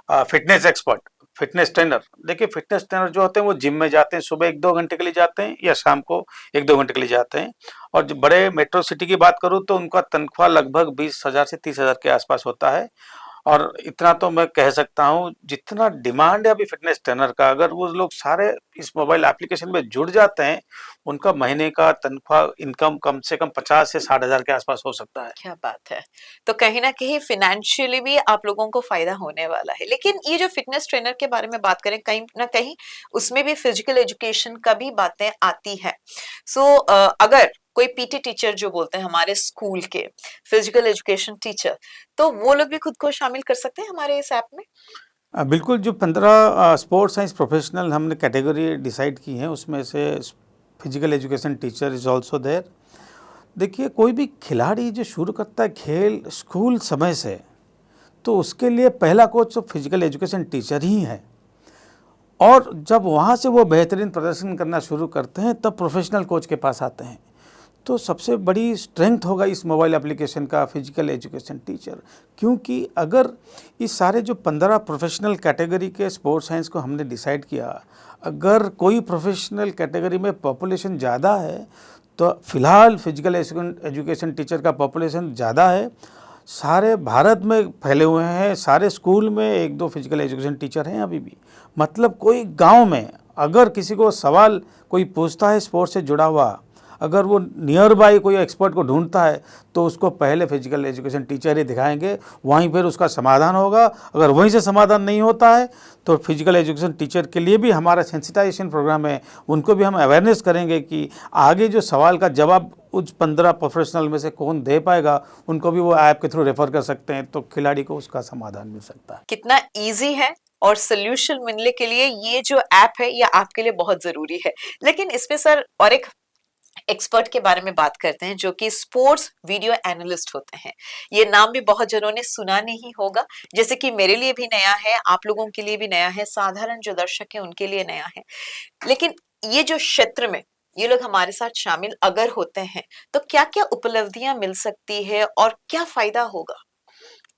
फिटनेस एक्सपर्ट, फिटनेस ट्रेनर, देखिए फिटनेस ट्रेनर जो होते हैं वो जिम में जाते हैं, सुबह 1-2 घंटे के लिए जाते हैं या शाम को 1-2 घंटे के लिए जाते हैं। और जो बड़े मेट्रो सिटी की बात करूँ तो उनका तनख्वाह लगभग 20,000 से 30,000 के आसपास होता है। और इतना तो मैं कह सकता हूँ जितना डिमांड है अभी फिटनेस ट्रेनर का, अगर वो लोग सारे इस मोबाइल एप्लीकेशन में जुड़ जाते हैं, उनका महीने का तनख्वाह इनकम कम से कम 50 से 60,000 के आसपास हो सकता है। क्या बात है! तो कहीं ना कहीं फिनेंशियली भी आप लोगों को फायदा होने वाला है। लेकिन ये जो फिटनेस ट्रेनर के बारे में बात करें, कहीं ना कहीं उसमें भी फिजिकल एजुकेशन का भी बातें आती है। सो अगर कोई पीटी टीचर जो बोलते हैं हमारे स्कूल के, फिजिकल एजुकेशन टीचर, तो वो लोग भी खुद को शामिल कर सकते हैं हमारे इस ऐप में? बिल्कुल, जो 15 स्पोर्ट्स साइंस प्रोफेशनल हमने कैटेगरी डिसाइड की हैं उसमें से physical education teacher is also there. देखिए कोई भी खिलाड़ी जो शुरू करता है खेल स्कूल समय से, तो उसके लिए पहला कोच तो फिजिकल एजुकेशन टीचर ही है। और जब वहाँ से वो बेहतरीन प्रदर्शन करना शुरू करते हैं तब प्रोफेशनल कोच के पास आते हैं। तो सबसे बड़ी स्ट्रेंथ होगा इस मोबाइल एप्लीकेशन का फिजिकल एजुकेशन टीचर, क्योंकि अगर इस सारे जो 15 प्रोफेशनल कैटेगरी के स्पोर्ट्स साइंस को हमने डिसाइड किया, अगर कोई प्रोफेशनल कैटेगरी में पॉपुलेशन ज़्यादा है तो फ़िलहाल फिजिकल एजुकेशन टीचर का पॉपुलेशन ज़्यादा है। सारे भारत में फैले हुए हैं, सारे स्कूल में 1-2 फिजिकल एजुकेशन टीचर हैं अभी भी। मतलब कोई गांव में अगर किसी को सवाल कोई पूछता है स्पोर्ट्स से जुड़ा हुआ, अगर वो नियर बाई कोई एक्सपर्ट को ढूंढता है तो उसको पहले फिजिकल एजुकेशन टीचर ही दिखाएंगे, वहीं पर उसका समाधान होगा। अगर वहीं से समाधान नहीं होता है तो फिजिकल एजुकेशन टीचर के लिए भी हमारा सेंसिटाइजेशन प्रोग्राम है, उनको भी हम अवेयरनेस करेंगे कि आगे जो सवाल का जवाब उस 15 प्रोफेशनल में से कौन दे पाएगा, उनको भी वो ऐप के थ्रू रेफर कर सकते हैं, तो खिलाड़ी को उसका समाधान मिल सकता है। कितना इजी है और सोल्यूशन मिलने के लिए ये जो ऐप है ये आपके लिए बहुत जरूरी है। लेकिन इस पे सर और एक एक्सपर्ट के बारे में बात करते हैं जो कि स्पोर्ट्स वीडियो एनालिस्ट होते हैं। ये नाम भी बहुत जनों ने सुना नहीं होगा, जैसे कि मेरे लिए भी नया है, आप लोगों के लिए भी नया है, साधारण जो दर्शक है उनके लिए नया है। लेकिन ये जो क्षेत्र में ये लोग हमारे साथ शामिल अगर होते हैं तो क्या क्या उपलब्धियां मिल सकती है और क्या फायदा होगा?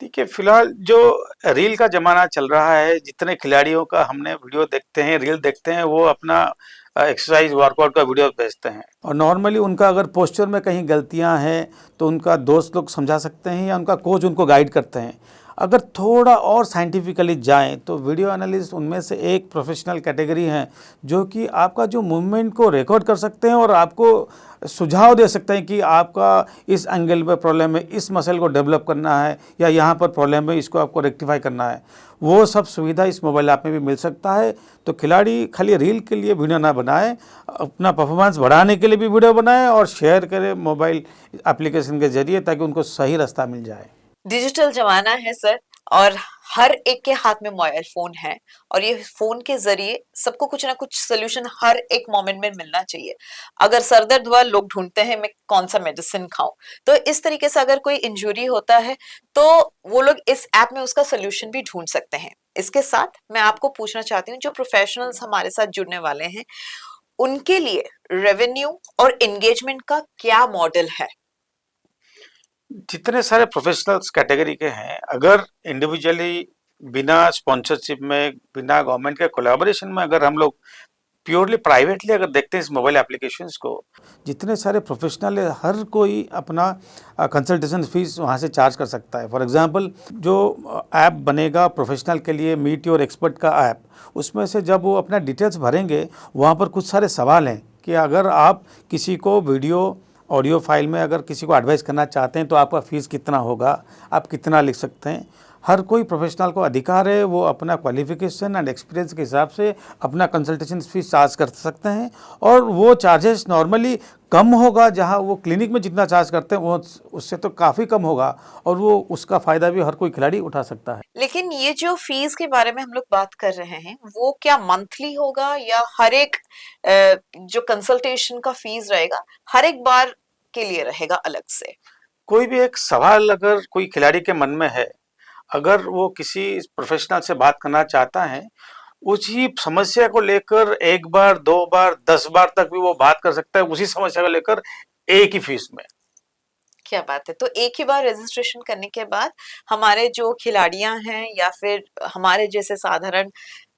ठीक है, फिलहाल जो रील का जमाना चल रहा है, जितने खिलाड़ियों का हमने वीडियो देखते हैं, रील देखते हैं, वो अपना एक्सरसाइज वर्कआउट का वीडियो भेजते हैं। और नॉर्मली उनका अगर पोस्चर में कहीं गलतियां हैं तो उनका दोस्त लोग समझा सकते हैं या उनका कोच उनको गाइड करते हैं। अगर थोड़ा और साइंटिफिकली जाएं तो वीडियो एनालिस्ट उनमें से एक प्रोफेशनल कैटेगरी हैं जो कि आपका जो मूवमेंट को रिकॉर्ड कर सकते हैं और आपको सुझाव दे सकते हैं कि आपका इस एंगल पे प्रॉब्लम है, इस मसल को डेवलप करना है या यहाँ पर प्रॉब्लम है, इसको आपको रेक्टिफाई करना है। वो सब सुविधा इस मोबाइल ऐप में भी मिल सकता है। तो खिलाड़ी खाली रील के लिए वीडियो ना बनाए, अपना परफॉर्मेंस बढ़ाने के लिए भी वीडियो बनाए और शेयर करें मोबाइल एप्लीकेशन के जरिए, ताकि उनको सही रास्ता मिल जाए। डिजिटल जमाना है सर, और हर एक के हाथ में मोबाइल फोन है, और ये फोन के जरिए सबको कुछ ना कुछ सोल्यूशन हर एक मोमेंट में मिलना चाहिए। अगर सर दर्द हुआ, लोग ढूंढते हैं मैं कौन सा मेडिसिन खाऊं, तो इस तरीके से अगर कोई इंजरी होता है तो वो लोग इस ऐप में उसका सोल्यूशन भी ढूंढ सकते हैं। इसके साथ मैं आपको पूछना चाहती हूँ, जो प्रोफेशनल्स हमारे साथ जुड़ने वाले हैं उनके लिए रेवेन्यू और एंगेजमेंट का क्या मॉडल है? जितने सारे प्रोफेशनल्स कैटेगरी के हैं, अगर इंडिविजुअली बिना स्पॉन्सरशिप में, बिना गवर्नमेंट के कोलैबोरेशन में, अगर हम लोग प्योरली प्राइवेटली अगर देखते हैं इस मोबाइल एप्लीकेशंस को, जितने सारे प्रोफेशनल है हर कोई अपना कंसल्टेशन फीस वहाँ से चार्ज कर सकता है। फॉर एग्जांपल जो ऐप बनेगा प्रोफेशनल के लिए, मीट योर एक्सपर्ट का ऐप, उसमें से जब वो अपना डिटेल्स भरेंगे, वहाँ पर कुछ सारे सवाल हैं कि अगर आप किसी को वीडियो ऑडियो फाइल में अगर किसी को एडवाइस करना चाहते हैं तो आपका फ़ीस कितना होगा, आप कितना लिख सकते हैं। हर कोई प्रोफेशनल को अधिकार है, वो अपना क्वालिफिकेशन एंड एक्सपीरियंस के हिसाब से अपना कंसल्टेशन फीस चार्ज कर सकते हैं, और वो चार्जेस नॉर्मली कम होगा, जहां वो क्लिनिक में जितना चार्ज करते हैं वो उससे तो काफ़ी कम होगा, और वो उसका फ़ायदा भी हर कोई खिलाड़ी उठा सकता है। लेकिन ये जो फीस के बारे में हम लोग बात कर रहे हैं, वो क्या मंथली होगा या हर एक जो कंसल्टेशन का फीस रहेगा हर एक बार के लिए रहेगा अलग से? कोई भी एक सवाल अगर कोई खिलाड़ी के मन में है, अगर वो किसी प्रोफेशनल से बात करना चाहता है, उसी समस्या को लेकर एक बार, दो बार, 10 बार तक भी वो बात कर सकता है, उसी समस्या को लेकर एक ही फीस में। क्या बात है! तो एक ही बार रजिस्ट्रेशन करने के बाद हमारे जो खिलाड़ियां हैं या फिर हमारे जैसे साधारण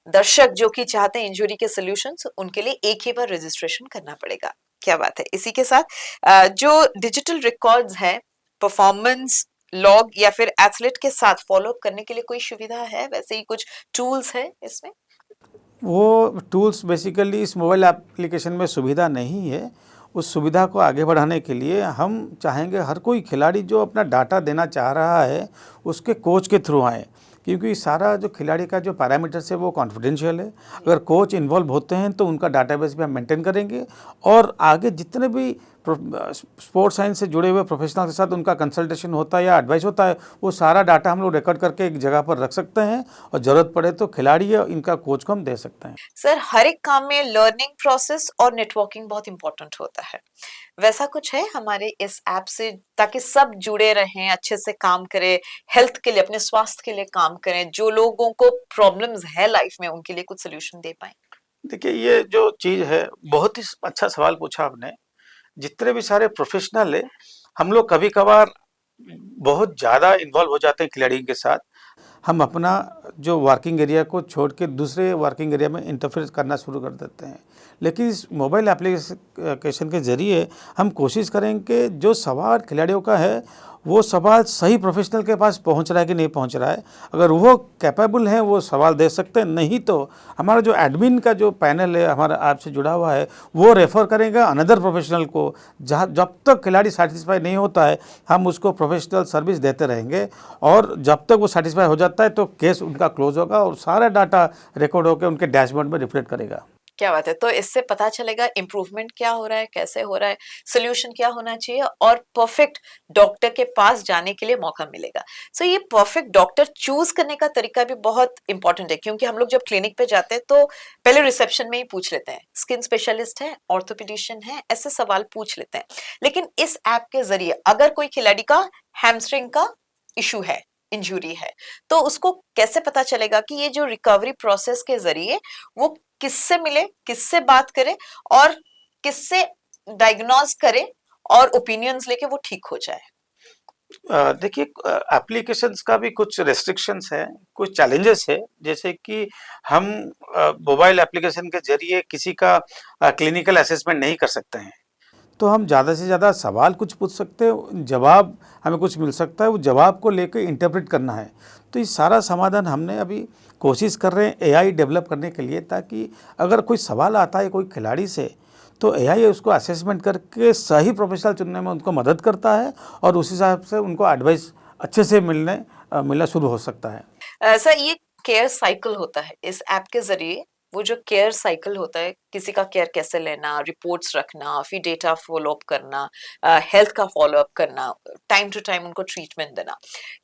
दर्शक जो कि चाहते हैं इंजरी के सॉल्यूशंस, उनके लिए एक ही बार रजिस्ट्रेशन करना पड़ेगा। क्या बात है! इसी के साथ जो डिजिटल रिकॉर्ड्स है, परफॉर्मेंस लॉग या फिर एथलीट के साथ फॉलो अप करने के लिए कोई सुविधा है? वैसे ही कुछ टूल्स है इसमें? वो टूल्स बेसिकली इस मोबाइल एप्लीकेशन में सुविधा नहीं है। उस सुविधा को आगे बढ़ाने के लिए हम चाहेंगे हर कोई खिलाड़ी जो अपना डाटा देना चाह रहा है उसके कोच के थ्रू आए, क्योंकि सारा जो खिलाड़ी का जो पैरामीटर्स है वो कॉन्फिडेंशियल है। अगर कोच इन्वॉल्व होते हैं तो उनका डाटाबेस भी हम मेंटेन करेंगे, और आगे जितने भी स्पोर्ट्स साइंस से जुड़े हुए प्रोफेशनल के साथ उनका कंसल्टेशन होता है या एडवाइस होता है, वो सारा डाटा हम लोग रिकॉर्ड करके एक जगह पर रख सकते हैं, और ज़रूरत पड़े तो खिलाड़ी या इनका कोच को हम दे सकते हैं। सर, हर एक काम में लर्निंग प्रोसेस और नेटवर्किंग बहुत इंपॉर्टेंट होता है। वैसा कुछ है हमारे इस ऐप से, ताकि सब जुड़े रहें, अच्छे से काम करें, हेल्थ के लिए, अपने स्वास्थ्य के लिए काम करें, जो लोगों को प्रॉब्लम्स है लाइफ में उनके लिए कुछ सोल्यूशन दे पाएं? देखिए, ये जो चीज़ है, बहुत ही अच्छा सवाल पूछा आपने। जितने भी सारे प्रोफेशनल है, हम लोग कभी-कभार बहुत ज़्यादा इन्वॉल्व हो जाते हैं खिलाड़ी के साथ। हम अपना जो वर्किंग एरिया को छोड़ के दूसरे वर्किंग एरिया में इंटरफेयर करना शुरू कर देते हैं। लेकिन इस मोबाइल एप्लीकेशन के ज़रिए हम कोशिश करेंगे कि जो सवाल खिलाड़ियों का है वो सवाल सही प्रोफेशनल के पास पहुंच रहा है कि नहीं पहुंच रहा है। अगर वो कैपेबल हैं वो सवाल दे सकते हैं, नहीं तो हमारा जो एडमिन का जो पैनल है हमारा ऐप से जुड़ा हुआ है वो रेफ़र करेगा अनदर प्रोफेशनल को। जहाँ जब तक खिलाड़ी सेटिस्फाई नहीं होता है हम उसको प्रोफेशनल सर्विस देते रहेंगे, और जब तक वो सेटिस्फाई हो जाता है तो केस उनका क्लोज होगा और सारा डाटा रिकॉर्ड होकर उनके डैशबोर्ड में रिफ्लेक्ट करेगा। क्या बात है! तो इससे पता चलेगा इम्प्रूवमेंट क्या हो रहा है, कैसे हो रहा है, सोल्यूशन क्या होना चाहिए, और परफेक्ट डॉक्टर के पास जाने के लिए मौका मिलेगा। सो ये परफेक्ट डॉक्टर चूज करने का तरीका भी बहुत इंपॉर्टेंट है, क्योंकि हम लोग जब क्लिनिक पे जाते हैं तो पहले रिसेप्शन में ही पूछ लेते हैं, स्किन स्पेशलिस्ट है, ऑर्थोपेडिशियन है, ऐसे सवाल पूछ लेते हैं। लेकिन इस ऐप के जरिए अगर कोई खिलाड़ी का हैमस्ट्रिंग का इशू है, इंजरी है, तो उसको कैसे पता चलेगा कि ये जो रिकवरी प्रोसेस के जरिए वो किससे मिले, किससे बात करे और किससे डायग्नोज करे और ओपिनियंस लेके वो ठीक हो जाए? देखिए, एप्लीकेशंस का भी कुछ रेस्ट्रिक्शंस हैं, कुछ चैलेंजेस है, जैसे कि हम मोबाइल एप्लीकेशन के जरिए किसी का क्लिनिकल असेसमेंट नहीं कर सकते हैं। तो हम ज़्यादा से ज़्यादा सवाल कुछ पूछ सकते हैं, जवाब हमें कुछ मिल सकता है, वो जवाब को लेकर इंटरप्रेट करना है। तो ये सारा समाधान हमने अभी कोशिश कर रहे हैं एआई डेवलप करने के लिए, ताकि अगर कोई सवाल आता है कोई खिलाड़ी से, तो एआई उसको असेसमेंट करके सही प्रोफेशनल चुनने में उनको मदद करता है और उस हिसाब से उनको एडवाइस अच्छे से मिलना शुरू हो सकता है। सर, ये केयर साइकिल होता है इस ऐप के जरिए, वो जो केयर साइकिल होता है, किसी का केयर कैसे लेना, रिपोर्ट्स रखना, फिर डेटा फॉलो अप करना, हेल्थ का फॉलो अप करना, टाइम टू टाइम उनको ट्रीटमेंट देना,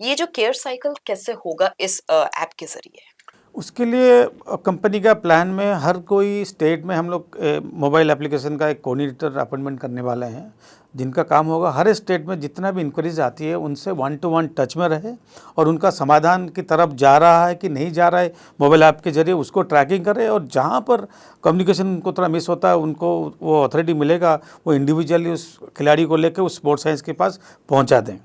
ये जो केयर साइकिल कैसे होगा इस ऐप के जरिए? उसके लिए कंपनी का प्लान में हर कोई स्टेट में हम लोग मोबाइल एप्लीकेशन का एक कोऑर्डिनेटर अपॉइंटमेंट करने वाले हैं, जिनका काम होगा हर स्टेट में जितना भी इंक्वायरीज आती है उनसे 1-to-1 टच में रहे और उनका समाधान की तरफ जा रहा है कि नहीं जा रहा है मोबाइल ऐप के जरिए उसको ट्रैकिंग करे, और जहाँ पर कम्युनिकेशन उनको थोड़ा मिस होता है उनको वो अथॉरिटी मिलेगा, वो इंडिविजुअली उस खिलाड़ी को लेकर उस स्पोर्ट्स साइंस के पास पहुँचा दें।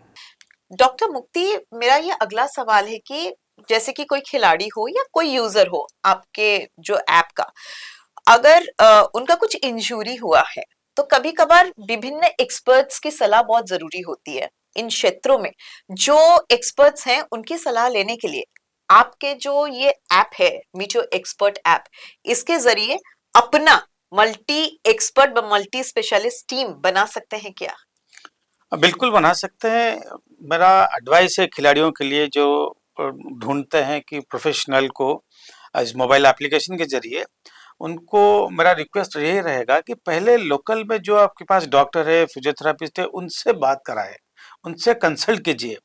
डॉक्टर मुक्ति, मेरा ये अगला सवाल है कि जैसे कि कोई खिलाड़ी हो या कोई यूजर हो आपके जो ऐप का, अगर उनका कुछ इंजरी हुआ है, तो कभी कभार विभिन्न एक्सपर्ट्स की सलाह बहुत जरूरी होती है इन क्षेत्रों में। जो एक्सपर्ट्स हैं उनकी सलाह लेने के लिए आपके जो ये ऐप है, मीटियो एक्सपर्ट ऐप, इसके जरिए अपना multi expert multi specialist team बना सकते हैं क्या? बिल्कुल बना सकते हैं। मेरा एडवाइस है खिलाड़ियों के लिए जो ढूंढते हैं कि प्रोफेशनल को इस मोबाइल एप्लीकेशन के जरिए, उनको मेरा रिक्वेस्ट यही रहेगा कि पहले लोकल में जो आपके पास डॉक्टर है, फिजियोथेरापिस्ट है, उनसे बात कराएं, उनसे कंसल्ट कीजिए।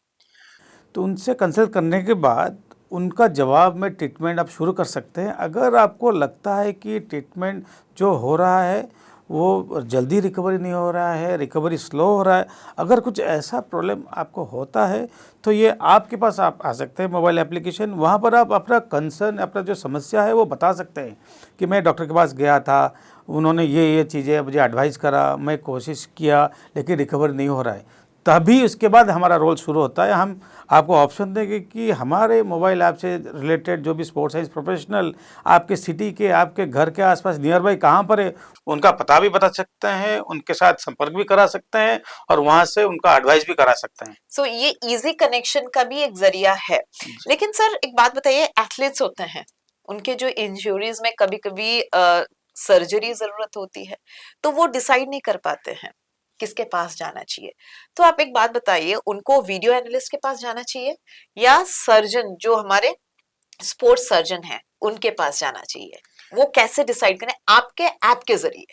तो उनसे कंसल्ट करने के बाद उनका जवाब में ट्रीटमेंट आप शुरू कर सकते हैं। अगर आपको लगता है कि ट्रीटमेंट जो हो रहा है वो जल्दी रिकवरी नहीं हो रहा है, रिकवरी स्लो हो रहा है, अगर कुछ ऐसा प्रॉब्लम आपको होता है तो ये आपके पास आप आ सकते हैं मोबाइल एप्लीकेशन, वहाँ पर आप अपना कंसर्न, अपना जो समस्या है वो बता सकते हैं कि मैं डॉक्टर के पास गया था, उन्होंने ये चीज़ें मुझे एडवाइस करा, मैं कोशिश किया लेकिन रिकवर नहीं हो रहा है। तभी उसके बाद हमारा रोल शुरू होता है। हम आपको ऑप्शन देंगे कि हमारे मोबाइल ऐप से रिलेटेड जो भी स्पोर्ट्स साइंस प्रोफेशनल आपके सिटी के, आपके घर के आसपास नियर बाई कहाँ पर है, उनका पता भी बता सकते हैं, उनके साथ संपर्क भी करा सकते हैं और वहाँ से उनका एडवाइस भी करा सकते हैं। सो ये इजी कनेक्शन का भी एक जरिया है। लेकिन सर एक बात बताइए, एथलीट्स होते हैं, उनके जो इंजरीज में कभी कभी सर्जरी जरूरत होती है, तो वो डिसाइड नहीं कर पाते हैं किसके पास जाना चाहिए। तो आप एक बात बताइए, उनको वीडियो एनालिस्ट के पास जाना चाहिए या सर्जन जो हमारे स्पोर्ट्स सर्जन हैं उनके पास जाना चाहिए? वो कैसे डिसाइड करें आपके ऐप के जरिए?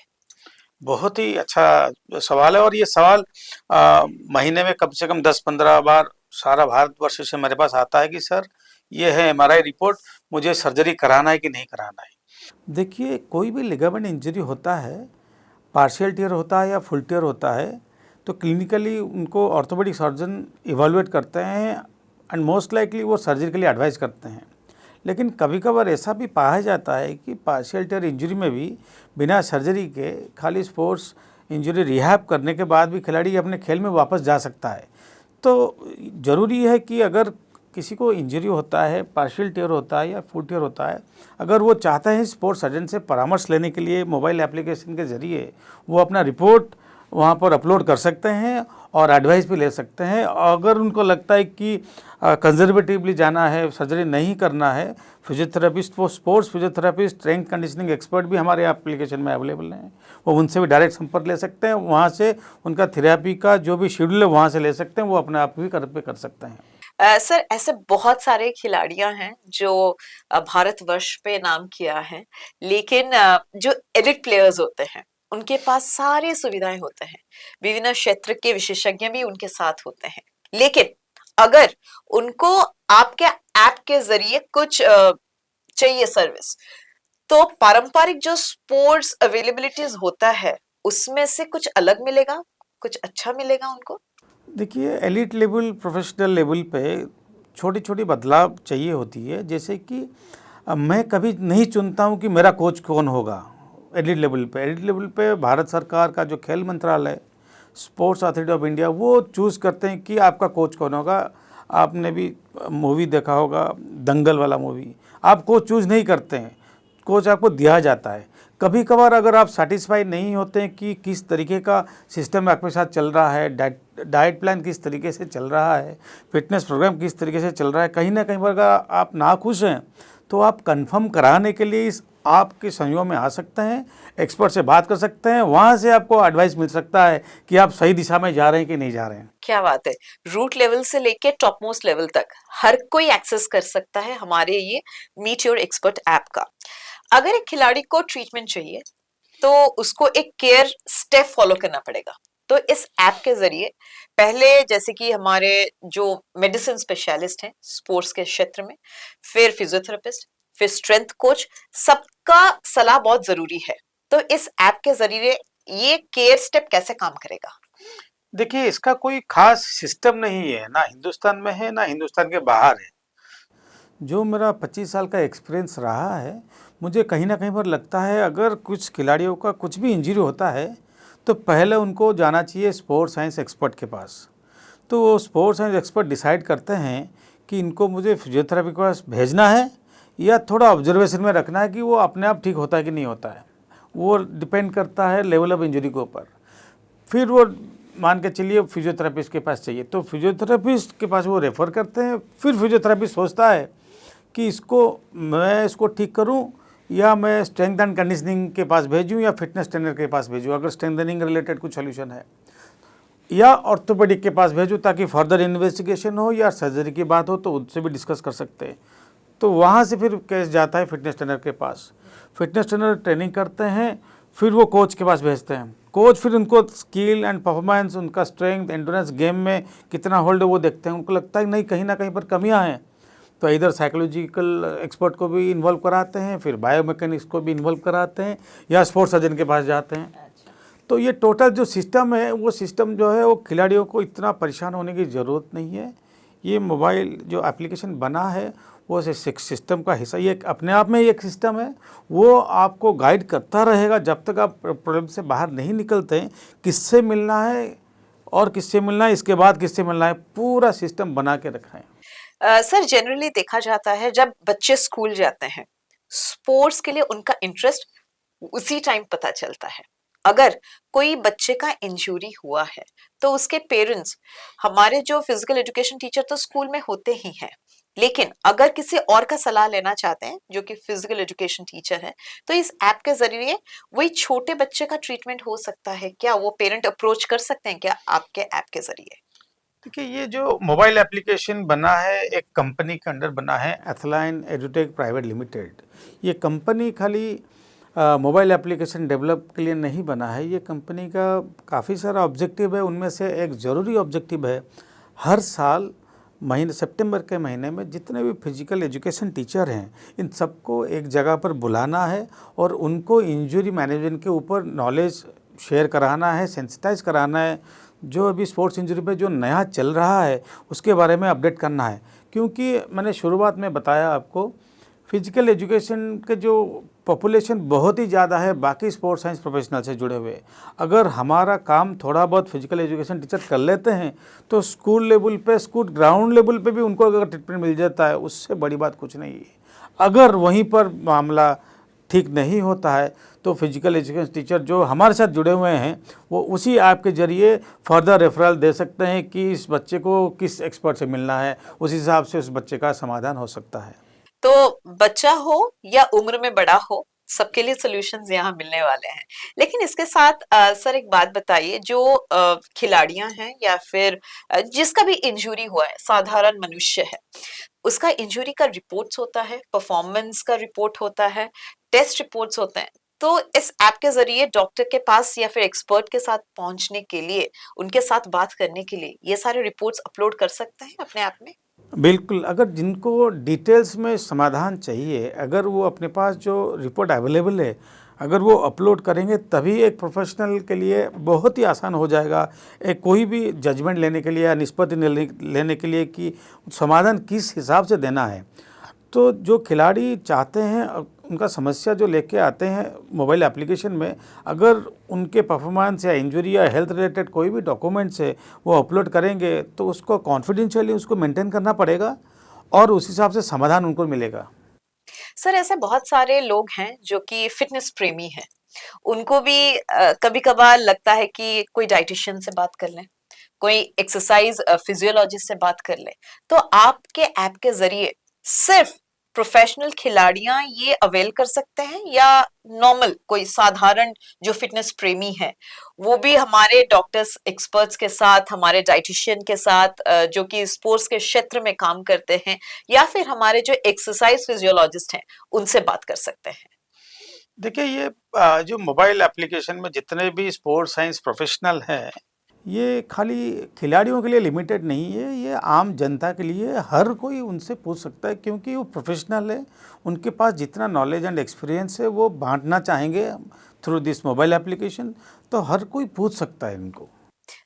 बहुत ही अच्छा सवाल है और ये सवाल महीने में कम से कम 10-15 बार सारा भारतवर्ष से मेरे पास आता है कि सर ये है एमआरआई रिपोर्ट, मुझे सर्जरी कराना है कि नहीं कराना है। देखिए, कोई भी लिगामेंट इंजरी होता है, पार्शियल टियर होता है या फुल टियर होता है, तो क्लिनिकली उनको ऑर्थोपेडिक सर्जन इवैल्यूएट करते हैं एंड मोस्ट लाइकली वो सर्जरी के लिए एडवाइस करते हैं। लेकिन कभी कभार ऐसा भी पाया जाता है कि पार्शियल टियर इंजरी में भी बिना सर्जरी के खाली स्पोर्ट्स इंजरी रिहैब करने के बाद भी खिलाड़ी अपने खेल में वापस जा सकता है। तो ज़रूरी है कि अगर किसी को इंजरी होता है, पार्शियल टियर होता है या फुल टियर होता है, अगर वो चाहते हैं स्पोर्ट्स सर्जन से परामर्श लेने के लिए मोबाइल एप्लीकेशन के ज़रिए वो अपना रिपोर्ट वहाँ पर अपलोड कर सकते हैं और एडवाइस भी ले सकते हैं। अगर उनको लगता है कि कंजर्वेटिवली जाना है, सर्जरी नहीं करना है, फिजियोथेरापिस्ट, वो sports physiotherapist, strength conditioning expert भी हमारे एप्लीकेशन में अवेलेबल हैं, वो उनसे भी डायरेक्ट संपर्क ले सकते हैं, वहाँ से उनका थेरेपी का जो भी शेड्यूल है वहाँ से ले सकते हैं, वो अपने आप भी घर पे कर सकते हैं। सर ऐसे बहुत सारे खिलाड़ियां हैं जो भारतवर्ष पे नाम किया है, लेकिन जो एलिट प्लेयर्स होते हैं उनके पास सारी सुविधाएं होते हैं, विभिन्न क्षेत्र के विशेषज्ञ भी उनके साथ होते हैं, लेकिन अगर उनको आपके ऐप के जरिए कुछ चाहिए सर्विस, तो पारंपरिक जो स्पोर्ट्स अवेलेबिलिटीज होता है उसमें से कुछ अलग मिलेगा, कुछ अच्छा मिलेगा उनको? देखिए, एलिट लेवल, प्रोफेशनल लेवल पे छोटी छोटी बदलाव चाहिए होती है। जैसे कि मैं कभी नहीं चुनता हूँ कि मेरा कोच कौन होगा एलिट लेवल पे। एलिट लेवल पे भारत सरकार का जो खेल मंत्रालय, स्पोर्ट्स अथॉरिटी ऑफ इंडिया, वो चूज़ करते हैं कि आपका कोच कौन होगा। आपने भी मूवी देखा होगा, दंगल वाला मूवी, आप कोच चूज़ नहीं करते हैं, कोच आपको दिया जाता है। कभी कभार अगर आप सेटिस्फाई नहीं होते हैं कि किस तरीके का सिस्टम आपके साथ चल रहा है, डाइट प्लान किस तरीके से चल रहा है, फिटनेस प्रोग्राम किस तरीके से चल रहा है, कहीं ना कहीं पर अगर आप नाखुश हैं तो आप कंफर्म कराने के लिए इस आपके संयोग में आ सकते हैं, एक्सपर्ट से बात कर सकते हैं, वहाँ से आपको एडवाइस मिल सकता है कि आप सही दिशा में जा रहे हैं कि नहीं जा रहे हैं। क्या बात है। रूट लेवल से लेके टॉप मोस्ट लेवल तक हर कोई एक्सेस कर सकता है हमारे ये मीट योर एक्सपर्ट ऐप का। अगर एक खिलाड़ी को ट्रीटमेंट चाहिए तो उसको एक केयर स्टेप फॉलो करना पड़ेगा। तो इस ऐप के जरिए पहले जैसे कि हमारे जो मेडिसिन स्पेशलिस्ट हैं स्पोर्ट्स के क्षेत्र में, फिर फिजियोथेरेपिस्ट, फिर स्ट्रेंथ कोच, सबका सलाह बहुत जरूरी है। तो इस ऐप के जरिए ये केयर स्टेप कैसे काम करेगा? देखिए, इसका कोई खास सिस्टम नहीं है, ना हिंदुस्तान में है ना हिंदुस्तान के बाहर है। जो मेरा 25 साल का एक्सपीरियंस रहा है, मुझे कहीं ना कहीं पर लगता है अगर कुछ खिलाड़ियों का कुछ भी इंजरी होता है तो पहले उनको जाना चाहिए स्पोर्ट्स साइंस एक्सपर्ट के पास। तो वो स्पोर्ट्स साइंस एक्सपर्ट डिसाइड करते हैं कि इनको मुझे फिजियोथेरेपी के पास भेजना है या थोड़ा ऑब्जर्वेशन में रखना है कि वो अपने आप ठीक होता है कि नहीं होता है। वो डिपेंड करता है लेवल ऑफ इंजरी के ऊपर। फिर वो मान के चलिए फिजियोथेरेपिस्ट के पास चाहिए तो फिजियोथेरेपिस्ट के पास वो रेफ़र करते हैं। फिर फिजियोथेरेपिस्ट सोचता है कि मैं इसको ठीक करूं या मैं स्ट्रेंथ एंड कंडीशनिंग के पास भेजूं या फिटनेस ट्रेनर के पास भेजूं, अगर स्ट्रेंथनिंग रिलेटेड कुछ सोल्यूशन है, या ऑर्थोपेडिक के पास भेजूं ताकि फर्दर इन्वेस्टिगेशन हो या सर्जरी की बात हो तो उससे भी डिस्कस कर सकते हैं। तो वहाँ से फिर केस जाता है फिटनेस ट्रेनर के पास। फिटनेस ट्रेनर ट्रेनिंग करते हैं, फिर वो कोच के पास भेजते हैं। कोच फिर उनको स्किल एंड परफॉर्मेंस, उनका स्ट्रेंथ एंड्योरेंस गेम में कितना होल्ड है वो देखते हैं। उनको लगता है नहीं कहीं ना कहीं पर कमियां हैं तो इधर साइकोलॉजिकल एक्सपर्ट को भी इन्वॉल्व कराते हैं, फिर बायोमैकेनिक्स को भी इन्वॉल्व कराते हैं या स्पोर्ट्स सर्जन के पास जाते हैं। तो ये टोटल जो सिस्टम है वो सिस्टम जो है वो खिलाड़ियों को इतना परेशान होने की ज़रूरत नहीं है। ये मोबाइल जो एप्लीकेशन बना है वो सिस्टम का हिस्सा, ये अपने आप में एक सिस्टम है। वो आपको गाइड करता रहेगा जब तक आप प्रॉब्लम से बाहर नहीं निकलते हैं, किससे मिलना है और किससे मिलना है, इसके बाद किससे मिलना है, पूरा सिस्टम बना के रखा है। सर जनरली देखा जाता है जब बच्चे स्कूल जाते हैं स्पोर्ट्स के लिए उनका इंटरेस्ट उसी टाइम पता चलता है। अगर कोई बच्चे का इंजरी हुआ है तो उसके पेरेंट्स, हमारे जो फिजिकल एजुकेशन टीचर तो स्कूल में होते ही हैं, लेकिन अगर किसी और का सलाह लेना चाहते हैं जो कि फिजिकल एजुकेशन टीचर है तो इस ऐप के जरिए वही छोटे बच्चे का ट्रीटमेंट हो सकता है क्या? वो पेरेंट अप्रोच कर सकते हैं क्या आपके ऐप के जरिए? देखिए, ये जो मोबाइल एप्लीकेशन बना है एक कंपनी के अंडर बना है, एथलाइन एडुटेक प्राइवेट लिमिटेड। ये कंपनी खाली मोबाइल एप्लीकेशन डेवलप के लिए नहीं बना है। ये कंपनी का काफ़ी सारा ऑब्जेक्टिव है, उनमें से एक ज़रूरी ऑब्जेक्टिव है हर साल सितंबर के महीने में जितने भी फिजिकल एजुकेशन टीचर हैं इन सबको एक जगह पर बुलाना है और उनको इंजरी मैनेजमेंट के ऊपर नॉलेज शेयर कराना है, सेंसिटाइज कराना है। जो अभी स्पोर्ट्स इंजरी पे जो नया चल रहा है उसके बारे में अपडेट करना है। क्योंकि मैंने शुरुआत में बताया आपको फिजिकल एजुकेशन के जो पॉपुलेशन बहुत ही ज़्यादा है बाकी स्पोर्ट्स साइंस प्रोफेशनल से जुड़े हुए। अगर हमारा काम थोड़ा बहुत फिजिकल एजुकेशन टीचर कर लेते हैं तो स्कूल लेवल पे, स्कूल ग्राउंड लेवल पे भी उनको अगर ट्रीटमेंट मिल जाता है उससे बड़ी बात कुछ नहीं है। अगर वहीं पर मामला ठीक नहीं होता है तो फिजिकल एजुकेशन टीचर जो हमारे साथ जुड़े हुए हैं वो उसी ऐप के जरिए फर्दर रेफरल दे सकते हैं कि इस बच्चे को किस एक्सपर्ट से मिलना है, उस हिसाब से उस बच्चे का समाधान हो सकता है। तो बच्चा हो या उम्र में बड़ा हो सबके लिए सॉल्यूशंस यहाँ मिलने वाले हैं। लेकिन इसके साथ सर एक बात बताइए, जो खिलाड़ियां हैं या फिर जिसका भी इंजरी हुआ है, साधारण मनुष्य है, उसका इंजरी का रिपोर्ट्स होता है, परफॉर्मेंस का रिपोर्ट होता है, टेस्ट रिपोर्ट्स होते हैं। तो इस ऐप के जरिए डॉक्टर के पास या फिर एक्सपर्ट के साथ पहुंचने के लिए, उनके साथ बात करने के लिए ये सारे रिपोर्ट्स अपलोड कर सकते हैं अपने ऐप में? बिल्कुल, अगर जिनको डिटेल्स में समाधान चाहिए, अगर वो अपने पास जो रिपोर्ट अवेलेबल है अगर वो अपलोड करेंगे तभी एक प्रोफेशनल के लिए बहुत ही आसान हो जाएगा एक कोई भी जजमेंट लेने के लिए या निष्पत्ति लेने के लिए कि समाधान किस हिसाब से देना है। तो जो खिलाड़ी चाहते हैं उनका समस्या जो लेके आते हैं मोबाइल एप्लीकेशन में, अगर उनके परफॉर्मेंस या इंजरी या हेल्थ रिलेटेड कोई भी डॉक्यूमेंट्स है वो अपलोड करेंगे तो उसको कॉन्फिडेंशियली उसको मेंटेन करना पड़ेगा और उस हिसाब से समाधान उनको मिलेगा। सर ऐसे बहुत सारे लोग हैं जो कि फिटनेस प्रेमी हैं, उनको भी कभी कभार लगता है कि कोई डाइटिशियन से बात कर लें, कोई एक्सरसाइज फिजियोलॉजिस्ट से बात कर ले। तो आपके ऐप के जरिए सिर्फ प्रोफेशनल खिलाड़ियां ये अवेल कर सकते हैं, या नॉर्मल कोई साधारण जो फिटनेस प्रेमी है वो भी हमारे डॉक्टर्स एक्सपर्ट्स के साथ, हमारे डाइटिशियन के साथ जो कि स्पोर्ट्स के क्षेत्र में काम करते हैं, या फिर हमारे जो एक्सरसाइज फिजियोलॉजिस्ट हैं उनसे बात कर सकते हैं? देखिए ये जो मोबाइल एप्लीकेशन में जितने भी स्पोर्ट्स साइंस प्रोफेशनल हैं, ये खाली खिलाड़ियों के लिए लिमिटेड नहीं है, ये आम जनता के लिए हर कोई उनसे पूछ सकता है, क्योंकि वो प्रोफेशनल है, उनके पास जितना नॉलेज एंड एक्सपीरियंस है वो बांटना चाहेंगे थ्रू दिस मोबाइल एप्लीकेशन, तो हर कोई पूछ सकता है इनको।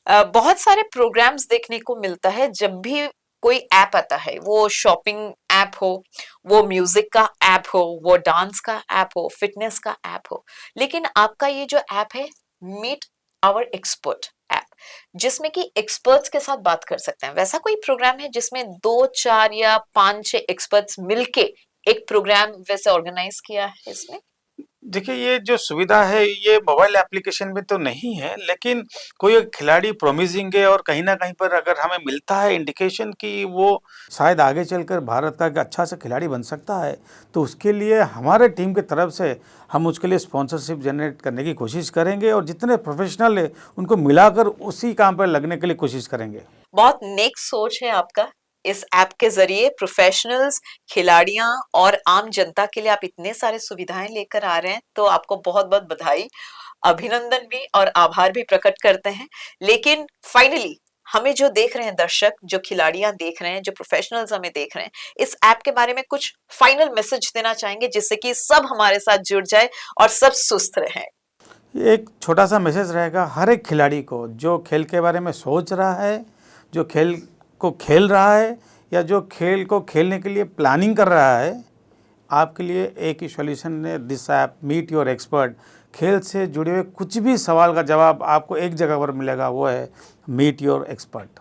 बहुत सारे प्रोग्राम्स देखने को मिलता है जब भी कोई ऐप आता है, वो शॉपिंग ऐप हो, वो म्यूजिक का ऐप हो, वो डांस का ऐप हो, फिटनेस का ऐप हो, लेकिन आपका ये जो ऐप है मीट आवर एक्सपर्ट ऐप, जिसमें कि एक्सपर्ट्स के साथ बात कर सकते हैं, वैसा कोई प्रोग्राम है जिसमें 2 4 या 5 6 एक्सपर्ट्स मिलके एक प्रोग्राम वैसे ऑर्गेनाइज किया है इसमें? देखिए ये जो सुविधा है ये मोबाइल एप्लीकेशन में तो नहीं है, लेकिन कोई एक खिलाड़ी प्रॉमिसिंग है और कहीं ना कहीं पर अगर हमें मिलता है इंडिकेशन कि वो शायद आगे चलकर भारत का एक अच्छा सा खिलाड़ी बन सकता है, तो उसके लिए हमारे टीम की तरफ से हम उसके लिए स्पॉन्सरशिप जनरेट करने की कोशिश करेंगे, और जितने प्रोफेशनल है उनको मिलाकर उसी काम पर लगने के लिए कोशिश करेंगे। बहुत नेक सोच है आपका। इस ऐप के जरिए प्रोफेशनल्स, खिलाड़ियां और आम जनता के लिए आप इतने सारे सुविधाएं लेकर आ रहे हैं, तो आपको बहुत बहुत बधाई, अभिनंदन भी और आभार भी प्रकट करते हैं। लेकिन फाइनली हमें जो देख रहे हैं दर्शक, जो खिलाड़ियां देख रहे हैं, जो प्रोफेशनल्स हमें देख रहे हैं, इस ऐप के बारे में कुछ फाइनल मैसेज देना चाहेंगे जिससे कि सब हमारे साथ जुड़ जाए और सब सुस्त रहें? ये एक छोटा सा मैसेज रहेगा हर एक खिलाड़ी को जो खेल के बारे में सोच रहा है, जो खेल को खेल रहा है, या जो खेल को खेलने के लिए प्लानिंग कर रहा है। आपके लिए एक ही सॉल्यूशन है, this app meet your expert. खेल से जुड़े हुए कुछ भी सवाल का जवाब आपको एक जगह पर मिलेगा, वो है meet your expert.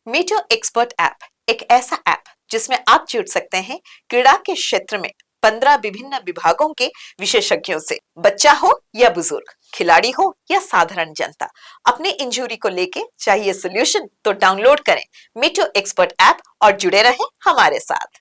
Meet your expert app एक ऐसा ऐप जिसमें आप जुड़ सकते हैं क्रीड़ा के क्षेत्र में 15 विभिन्न विभागों के विशेषज्ञों से। बच्चा हो या बुजुर्ग, खिलाड़ी हो या साधारण जनता, अपने इंजरी को लेके चाहिए सोल्यूशन तो डाउनलोड करें मीट योर एक्सपर्ट ऐप और जुड़े रहें हमारे साथ।